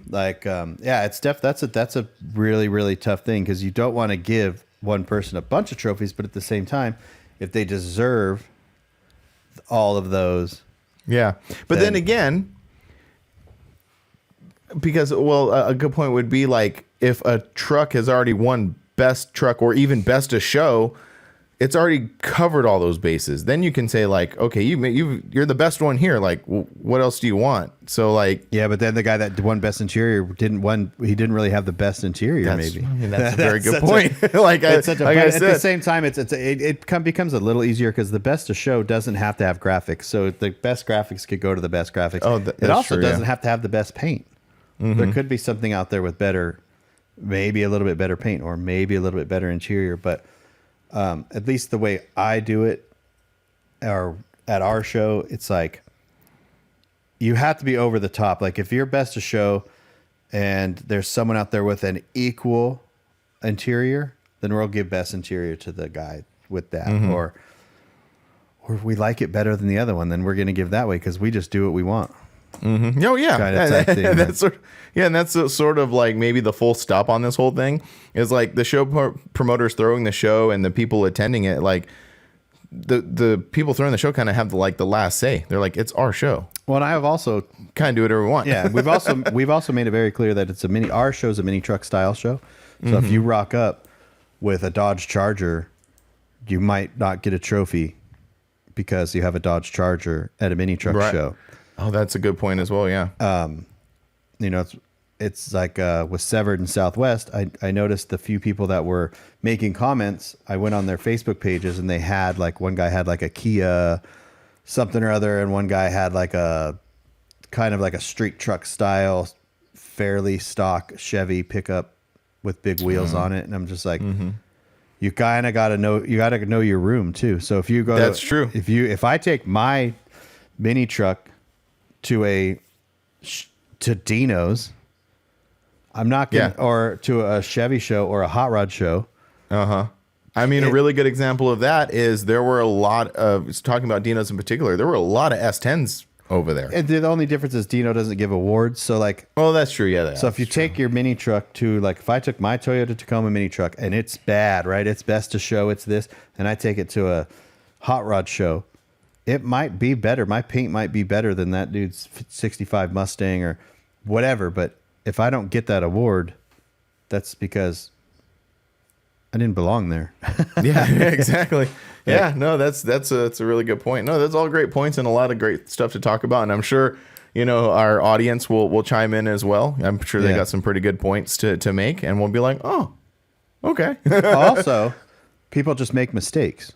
Like, yeah, it's that's a really, really tough thing, because you don't want to give one person a bunch of trophies, but at the same time, if they deserve all of those. Yeah. But then again, because, well, a good point would be like if a truck has already won best truck or even best of show, it's already covered all those bases. Then you can say like, okay, you're the best one here. Like, what else do you want? So like, yeah, but then the guy that won best interior didn't really have the best interior. Maybe I mean, that's a very good point. At the same time, it becomes a little easier because the best of show doesn't have to have graphics. So the best graphics could go to the best graphics. Oh, it also doesn't have to have the best paint. There could be something out there with better, maybe a little bit better paint or maybe a little bit better interior, but. At least the way I do it, or at our show, it's like you have to be over the top. Like if you're best of show and there's someone out there with an equal interior, then we'll give best interior to the guy with that. Or if we like it better than the other one, then we're going to give that way because we just do what we want. Oh yeah, kind of type thing, and that's sort of like maybe the full stop on this whole thing is like the show promoters throwing the show and the people attending it. Like the people throwing the show kind of have the last say. They're like, it's our show. Well, and I have also kind of do whatever we want. Yeah, we've also made it very clear that it's our show's a mini truck style show. So if you rock up with a Dodge Charger, you might not get a trophy because you have a Dodge Charger at a mini truck show. Oh, that's a good point as well. Yeah. You know, it's like with Severed and Southwest, I noticed the few people that were making comments. I went on their Facebook pages and they had like one guy had like a Kia something or other, and one guy had like a kind of like a street truck style, fairly stock Chevy pickup with big wheels on it, and I'm just like, you kind of got to know your room too. So if you go, that's true. If I take my mini truck to Dino's, I'm not gonna, or to a Chevy show or a hot rod show. I mean, a really good example of that is there were a lot of, talking about Dino's in particular, there were a lot of S10s over there. And the only difference is Dino doesn't give awards. So like, Oh, that's true. Yeah. so if you take your mini truck to like, if I took my Toyota Tacoma mini truck and it's bad, right? It's best to show it's this, and I take it to a hot rod show, it might be better. My paint might be better than that dude's 65 Mustang or whatever. But if I don't get that award, that's because I didn't belong there. Yeah, exactly. Yeah, no, that's a really good point. No, that's all great points and a lot of great stuff to talk about. And I'm sure, our audience will chime in as well. I'm sure they got some pretty good points to make, and we'll be like, oh, okay. Also, people just make mistakes.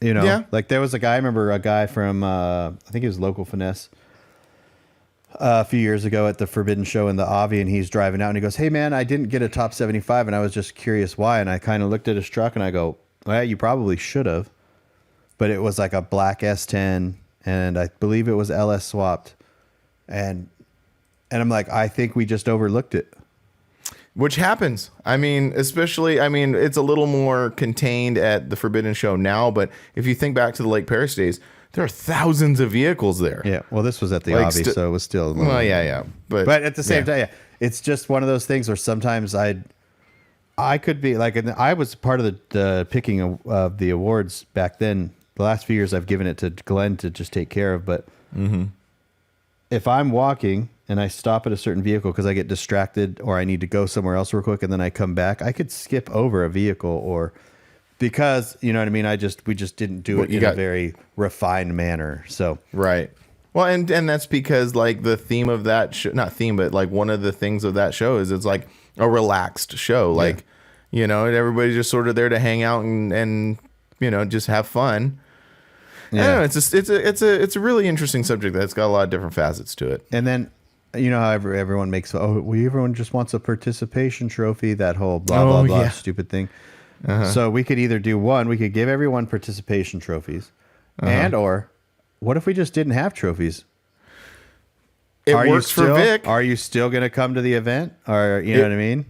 Like there was I remember a guy from, I think he was Local Finesse, a few years ago at the Forbidden Show in the Avi, and he's driving out and he goes, hey man, I didn't get a top 75 and I was just curious why. And I kind of looked at his truck and I go, well, you probably should have, but it was like a black S10 and I believe it was LS swapped. And I'm like, I think we just overlooked it. Which happens. I mean, especially, it's a little more contained at the Forbidden Show now, but if you think back to the Lake Paris days, there are thousands of vehicles there. Yeah. Well, this was at the Avi, so it was still. Well, yeah. But at the same time, yeah, it's just one of those things where sometimes I could be like, and I was part of the picking of the awards back then. The last few years I've given it to Glenn to just take care of. But if I'm walking and I stop at a certain vehicle because I get distracted or I need to go somewhere else real quick and then I come back, I could skip over a vehicle or because, you know what I mean? We just didn't do it in a very refined manner. So, right. Well, and that's because like the theme of that show, not theme, but like one of the things of that show is it's like a relaxed show. Like, everybody's just sort of there to hang out and just have fun. Yeah. I don't know, it's a really interesting subject that's got a lot of different facets to it. And then, how everyone makes, everyone just wants a participation trophy, that whole blah, blah, stupid thing. So we could either do we could give everyone participation trophies and or what if we just didn't have trophies? It works for Vic. Are you still going to come to the event? Or, you know what I mean?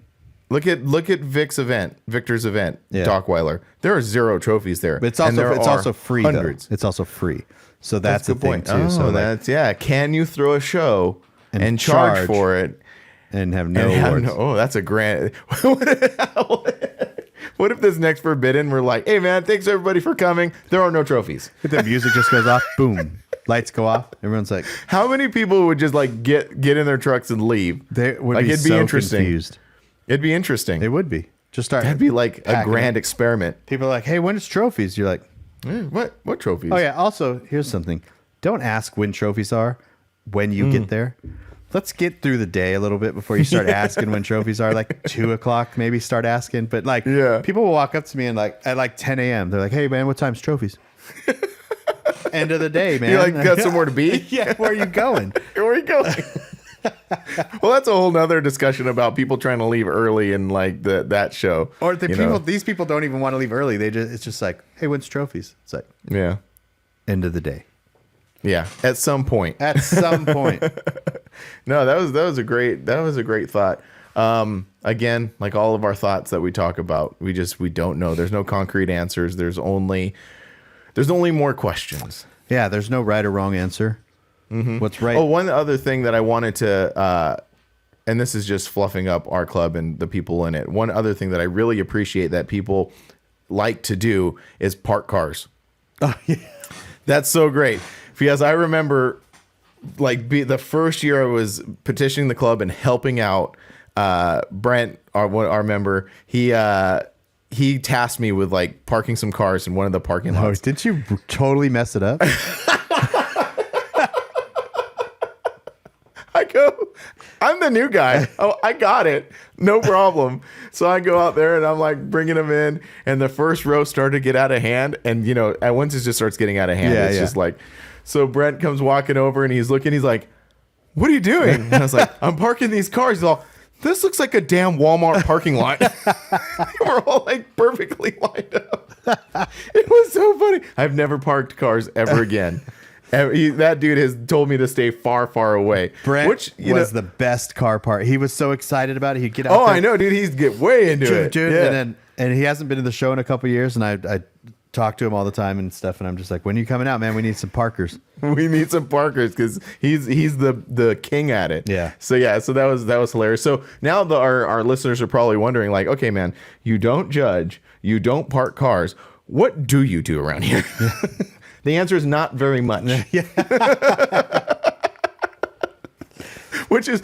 Look at Victor's event, Dockweiler. There are 0 trophies there. But it's also free, hundreds. Though. It's also free. So that's the point too. So can you throw a show and charge for it and have no awards? That's a grand. What if this next Forbidden we're like, hey man, thanks everybody for coming. There are no trophies. If the music just goes off, boom, lights go off. Everyone's like, how many people would just like get in their trucks and leave? They would be so interesting. Confused. It'd be interesting. It would be. Just start. That'd be like a grand experiment. People are like, hey, when is trophies? You're like, what trophies? Oh yeah. Also, here's something. Don't ask when trophies are when you get there. Let's get through the day a little bit before you start asking when trophies are. Like 2:00, maybe start asking. But like, people will walk up to me and like at like 10 a.m. They're like, "Hey man, what time's trophies?" End of the day, man. You like got somewhere to be? Yeah. Where are you going? Where are you going? Well, that's a whole nother discussion about people trying to leave early and like that show. Or these people don't even want to leave early. It's just like, hey, when's trophies? It's like, end of the day. Yeah, at some point. No, that was a great thought. Again, like all of our thoughts that we talk about, we don't know. There's no concrete answers. There's only more questions. Yeah, there's no right or wrong answer. Mm-hmm. What's right? Oh, one other thing that I wanted to, and this is just fluffing up our club and the people in it. One other thing that I really appreciate that people like to do is park cars. Oh, yeah. That's so great. Because I remember like the first year I was petitioning the club and helping out Brent, our member, he tasked me with like parking some cars in one of the parking lots. Oh, did you totally mess it up? I go, I'm the new guy. Oh, I got it. No problem. So I go out there and I'm like bringing them in, and the first row started to get out of hand. And at once it just starts getting out of hand. It's just like, so Brent comes walking over and he's looking, he's like, what are you doing? And I was like, I'm parking these cars. He's all, this looks like a damn Walmart parking lot. We're all like perfectly lined up. It was so funny. I've never parked cars ever again. That dude has told me to stay far, far away. Brent was the best car park. He was so excited about it. He'd get out there. I know, dude. He'd get way into it. Dude, and he hasn't been to the show in a couple of years, and I talk to him all the time and stuff. And I'm just like, when are you coming out, man? We need some Parkers. We need some Parkers because he's the king at it. Yeah. So that was hilarious. So now our listeners are probably wondering, like, okay, man, you don't judge, you don't park cars. What do you do around here? The answer is not very much. Yeah. Which is,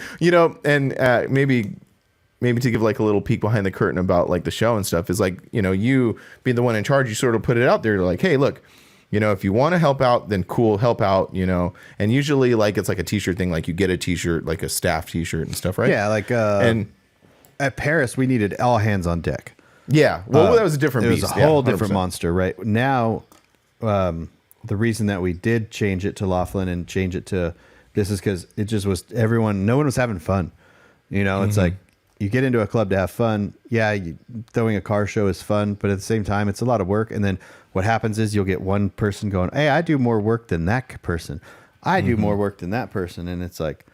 and maybe to give like a little peek behind the curtain about like the show and stuff is like, you being the one in charge, you sort of put it out there like, hey, look, if you want to help out, then cool, help out, and usually like it's like a t-shirt thing, like you get a t-shirt, like a staff t-shirt and stuff, right? Yeah, like and at Paris we needed all hands on deck. Yeah, well, that was a different beast. It was a whole different monster, right? Now, the reason that we did change it to Laughlin and change it to this is because it just was no one was having fun. It's like you get into a club to have fun. Yeah, throwing a car show is fun, but at the same time, it's a lot of work. And then what happens is you'll get one person going, hey, I do more work than that person. I do more work than that person. And it's like,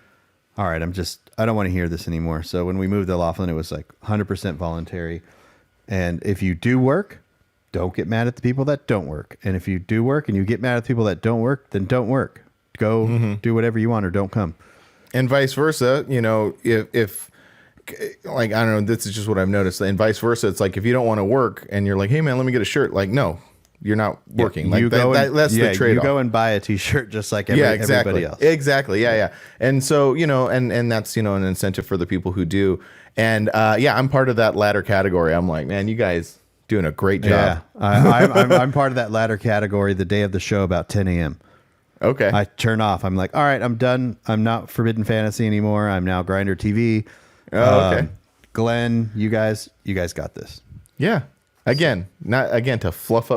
all right, I don't want to hear this anymore. So when we moved to Laughlin, it was like 100% voluntary. And if you do work, don't get mad at the people that don't work. And if you do work and you get mad at the people that don't work, then don't work. Go do whatever you want or don't come. And vice versa, if like, I don't know, this is just what I've noticed. And vice versa, it's like if you don't want to work and you're like, hey, man, let me get a shirt. Like, no, you're not working. Like that's the trade-off. You go and buy a T-shirt just like everybody else. Exactly. Yeah. And so, and that's, an incentive for the people who do. And I'm part of that latter category. I'm like, man, you guys doing a great job. Yeah, I'm part of that latter category the day of the show about 10 a.m. Okay. I turn off. I'm like, all right, I'm done. I'm not Forbidden Fantasy anymore. I'm now Grinder TV. Oh, okay. Glenn, you guys got this. Yeah. To fluff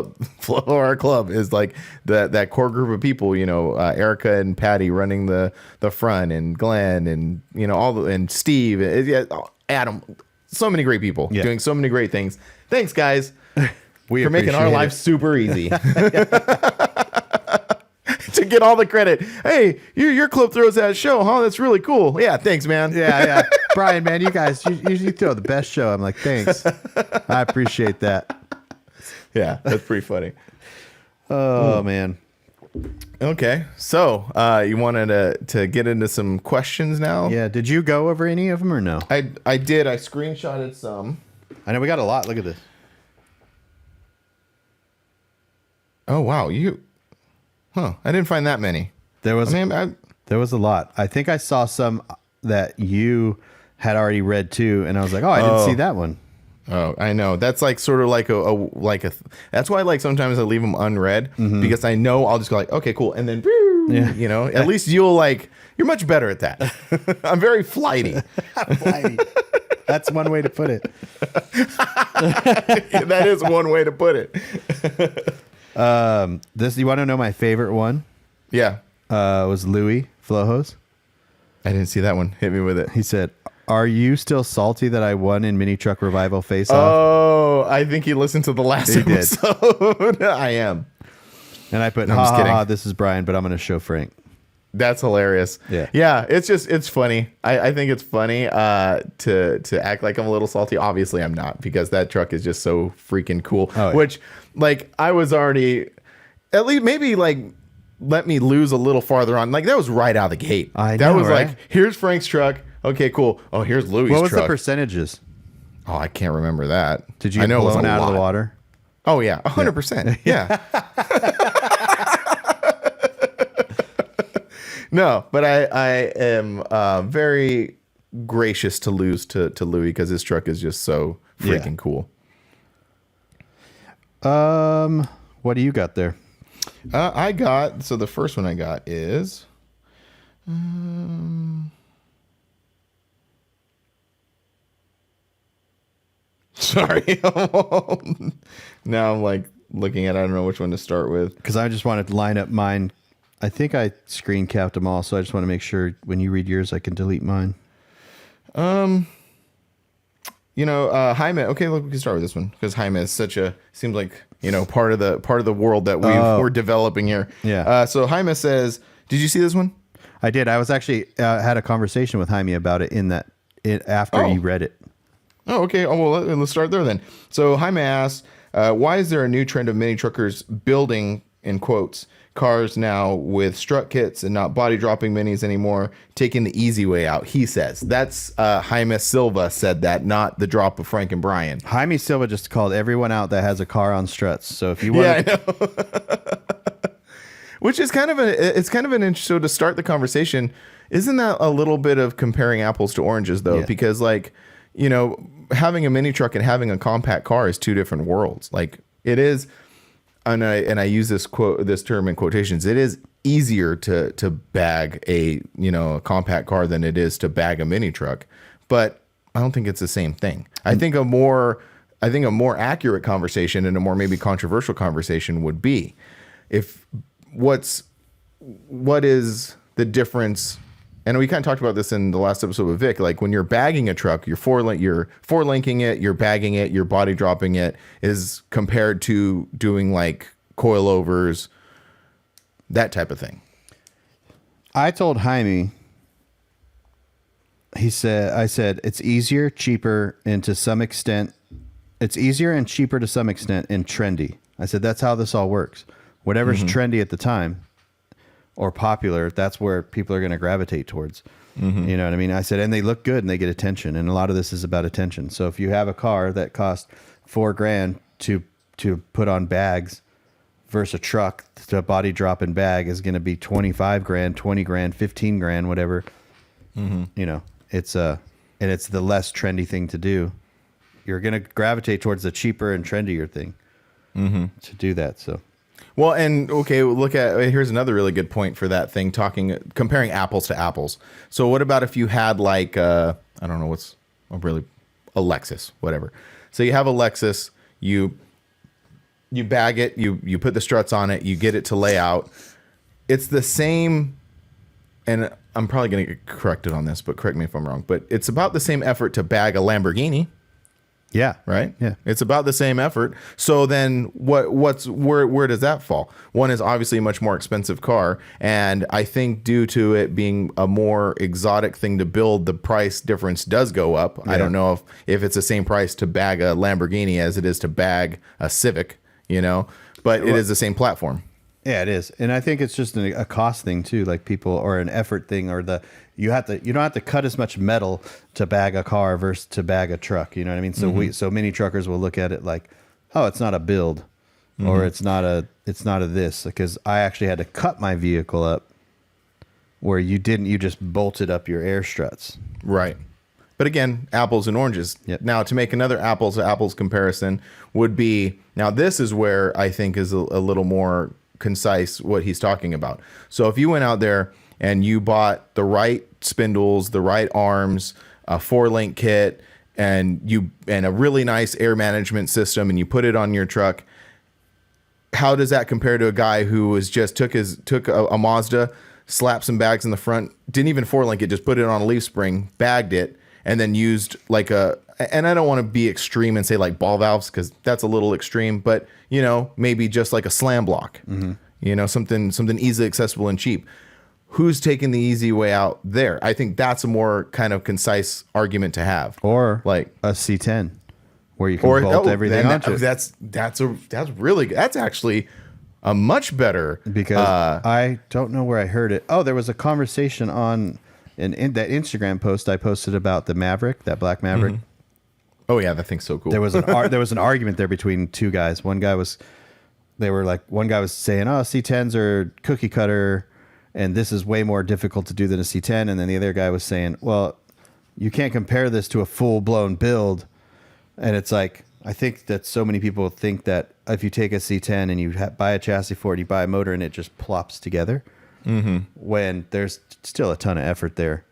our club is like that core group of people, Erica and Patty running the front, and Glenn and and Steve, Adam, so many great people doing so many great things. Thanks, guys. For making our lives super easy. To get all the credit. Hey, your club throws that show, huh? That's really cool. Yeah, thanks, man. Yeah. Brian, man, you guys, you throw the best show. I'm like, thanks. I appreciate that. Yeah, that's pretty funny. Oh, man. Okay, so you wanted to get into some questions now? Yeah, did you go over any of them or no? I did. I screenshotted some. I know we got a lot. Look at this. Oh, wow. I didn't find that many. There was a lot. I think I saw some that you had already read too, and I was like, oh, I didn't see that one. Oh, I know. That's like sort of like a that's why like sometimes I leave them unread because I know I'll just go like, okay, cool, and then at least you're much better at that. I'm very flighty. Flighty. That's one way to put it. That is one way to put it. You want to know my favorite one? Yeah. Was Louis Flojos. I didn't see that one. Hit me with it. He said, are you still salty that I won in Mini Truck Revival Face Off? Oh, I think he listened to the last episode. I am. And I put, I'm just kidding. This is Brian, but I'm going to show Frank. That's hilarious. Yeah. It's funny. I think it's funny to act like I'm a little salty. Obviously, I'm not, because that truck is just so freaking cool. Oh, yeah. Which, like, I was already, at least maybe like, let me lose a little farther on. Like, that was right out of the gate. That was right? Like, here's Frank's truck. Okay, cool. Oh, here's Louis' truck. What was the percentages? Oh, I can't remember that. Did you get blown out of the water? Oh, yeah. 100%. Yeah. No, but I am very gracious to lose to Louis because his truck is just so freaking cool. What do you got there? The first one I got is sorry. Now I'm like looking at, I don't know which one to start with, because I just wanted to line up mine. I think I screen capped them all, so I just want to make sure when you read yours, I can delete mine. Jaime. Okay, look, we can start with this one because Jaime is seems like part of the world that we're developing here. Yeah. So Jaime says, did you see this one? I did. I was actually had a conversation with Jaime about it after you read it. Oh, okay. Oh, well, let's start there then. So Jaime asks, Why is there a new trend of mini truckers building, in quotes, cars now with strut kits and not body dropping minis anymore, taking the easy way out? He says that's Jaime Silva said that, not the drop of Frank and Brian. Jaime Silva just called everyone out that has a car on struts. So if you want, I know. Which is kind of an interesting to start the conversation. Isn't that a little bit of comparing apples to oranges though? Yeah. Because like, you know, having a mini truck and having a compact car is two different worlds. Like it is. And I use this term in quotations. It is easier to bag a compact car than it is to bag a mini truck, but I don't think it's the same thing. I think a more accurate conversation and a more maybe controversial conversation would be what is the difference. And we kind of talked about this in the last episode with Vic. Like when you're bagging a truck, you're four linking it, you're bagging it, you're body dropping it, is compared to doing like coilovers, that type of thing. I told Jaime, I said it's easier, cheaper, and to some extent, it's easier and cheaper to some extent and trendy. I said that's how this all works. Whatever's trendy at the time or popular, that's where people are going to gravitate towards. You know what I mean? I said, and they look good and they get attention. And a lot of this is about attention. So if you have a car that costs $4,000 to put on bags versus a truck to body drop and bag is going to be $25,000, $20,000, $15,000, whatever. You know, it's and it's the less trendy thing to do. You're going to gravitate towards the cheaper and trendier thing to do that. So. Well, and okay, here's another really good point for that thing, comparing apples to apples. So what about if you had like, I don't know a Lexus, whatever. So you have a Lexus, you bag it, you put the struts on it, you get it to lay out. It's the same, and I'm probably going to get corrected on this, but correct me if I'm wrong, but it's about the same effort to bag a Lamborghini. Yeah. Right. Yeah. It's about the same effort. So then where does that fall? One is obviously a much more expensive car. And I think due to it being a more exotic thing to build, the price difference does go up. Yeah. I don't know if it's the same price to bag a Lamborghini as it is to bag a Civic, but it is the same platform. Yeah, it is. And I think it's just a cost thing too, like people, or an effort thing, or you don't have to cut as much metal to bag a car versus to bag a truck. You know what I mean? So so many truckers will look at it like, oh, it's not a build, or it's not a this, because I actually had to cut my vehicle up where you just bolted up your air struts. Right. But again, apples and oranges. Yep. Now, to make another apples to apples comparison would be, now this is where I think is a little more concise what he's talking about. So if you went out there and you bought the right spindles, the right arms, a 4-link kit, and a really nice air management system, and you put it on your truck, how does that compare to a guy who was just took a Mazda, slapped some bags in the front, didn't even 4-link it, just put it on a leaf spring, bagged it, and then used like and I don't want to be extreme and say like ball valves, because that's a little extreme, but maybe just like a slam block, something easily accessible and cheap. Who's taking the easy way out there? I think that's a more kind of concise argument to have. Or like a C10 where you can bolt everything onto it. That's really good. That's actually a much better, because I don't know where I heard it. Oh, there was a conversation in that Instagram post I posted about the Maverick, that black Maverick. Oh yeah, that thing's so cool. There was an argument there between two guys. One guy was saying, "Oh, C10s are cookie cutter, and this is way more difficult to do than a C10." And then the other guy was saying, "Well, you can't compare this to a full blown build." And it's like, I think that so many people think that if you take a C10 and you buy a chassis for it, you buy a motor, and it just plops together, when there's still a ton of effort there.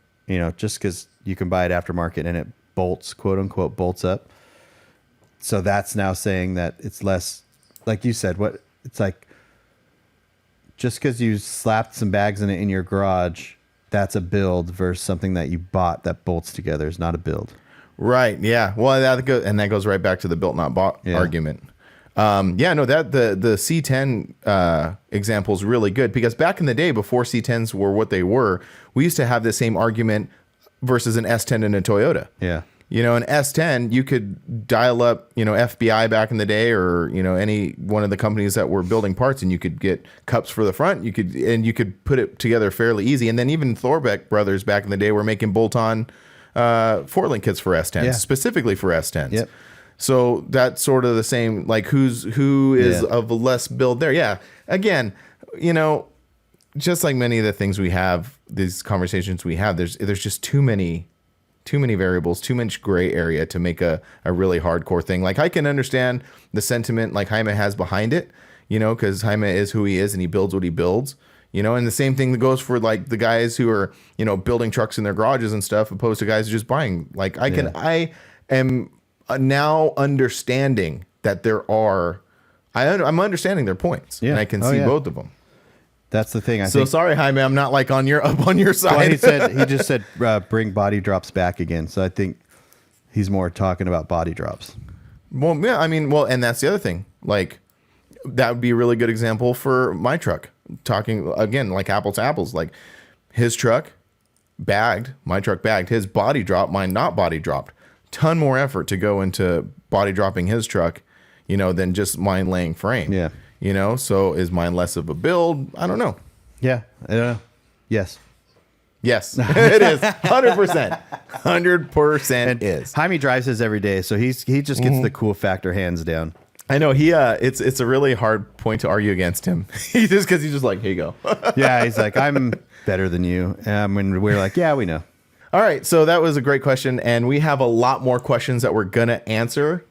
Just because you can buy it aftermarket and it bolts, quote unquote, bolts up. So that's now saying that it's less, like you said, it's like, just because you slapped some bags in it in your garage, that's a build, versus something that you bought that bolts together is not a build. Right. Yeah. Well, that goes right back to the built not bought argument. The C10 example is really good, because back in the day, before C10s were what they were, we used to have the same argument versus an S10 and a Toyota. Yeah. You know, an S10, you could dial up, you know, FBI back in the day, or, you know, any one of the companies that were building parts, and you could get cups for the front. You could put it together fairly easy. And then even Thorbeck brothers back in the day were making bolt-on Fort-Link kits for S10s, specifically for S10s. Yep. So that's sort of the same, like who is of less build there. Yeah. Again, you know, just like many of the things we have, these conversations we have, there's just too many variables, too much gray area to make a really hardcore thing. Like, I can understand the sentiment like Jaime has behind it, you know, because Jaime is who he is and he builds what he builds, you know, and the same thing that goes for like the guys who are, you know, building trucks in their garages and stuff, opposed to guys who just buying. Like, I am now understanding that I'm understanding their points, and I can see both of them. That's the thing. Sorry, Jaime, I'm not like on your side. Well, he just said bring body drops back again. So I think he's more talking about body drops. Well, yeah, I mean, and that's the other thing. Like, that would be a really good example for my truck. Talking again, like apples to apples. Like, his truck bagged, my truck bagged, his body dropped, mine not body dropped. Ton more effort to go into body dropping his truck, you know, than just mine laying frame. Yeah. You know, so is mine less of a build? I don't know. Yeah. Yes. Yes, it is 100%. 100% is. Jaime drives his every day, so he just gets the cool factor hands down. I know it's a really hard point to argue against him. He's just like, here you go. Yeah, he's like, I'm better than you. And we're like, yeah, we know. All right, so that was a great question, and we have a lot more questions that we're gonna answer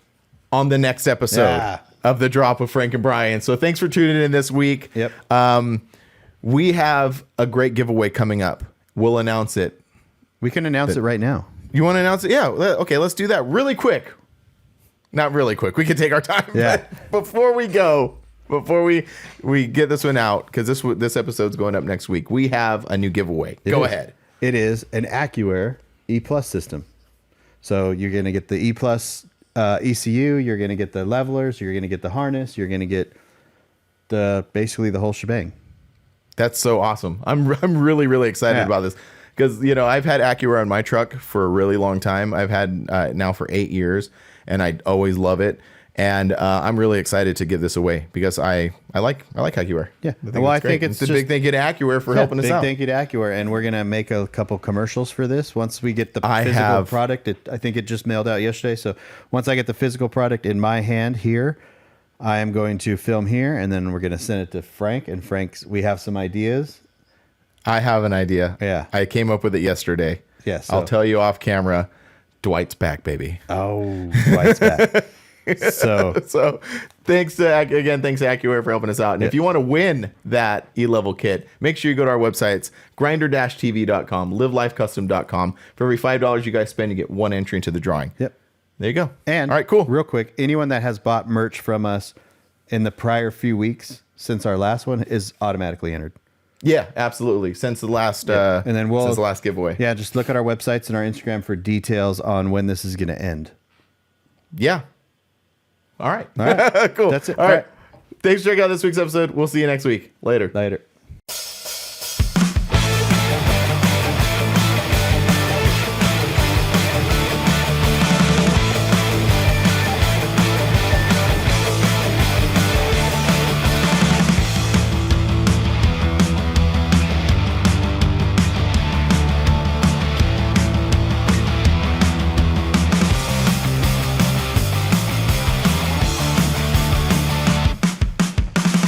on the next episode of The Drop with Frank and Brian. So thanks for tuning in this week. Yep. We have a great giveaway coming up. We'll announce it. We can announce it right now. You want to announce it? Yeah. Okay, let's do that really quick. Not really quick. We can take our time. Yeah. Before we get this one out, because this episode's going up next week, we have a new giveaway. Go ahead. It is an AccuAir E Plus system. So you're going to get the E Plus ECU, you're going to get the levelers, you're going to get the harness, you're going to get basically the whole shebang. That's so awesome. I'm really, really excited about this, because, you know, I've had AccuAir on my truck for a really long time. I've had now for 8 years, and I always love it. And I'm really excited to give this away, because I like AccuAir. Yeah. I think it's a big thank you to AccuAir for helping us out. Big thank you to AccuAir, and we're gonna make a couple commercials for this once we get the physical product. I think it just mailed out yesterday. So once I get the physical product in my hand here, I am going to film here, and then we're gonna send it to Frank. And we have some ideas. I have an idea. Yeah. I came up with it yesterday. Yes. I'll tell you off camera. Dwight's back, baby. Oh, Dwight's back. So thanks to AccuAir for helping us out. And if you want to win that E-level kit, make sure you go to our websites, grinder-tv.com, livelifecustom.com. For every $5 you guys spend, you get one entry into the drawing. Yep. There you go. And all right, cool. Real quick, anyone that has bought merch from us in the prior few weeks since our last one is automatically entered. Yeah, absolutely. Since the last and then since the last giveaway. Yeah, just look at our websites and our Instagram for details on when this is going to end. Yeah. All right. All right. Cool. That's it. All right. Thanks for checking out this week's episode. We'll see you next week. Later.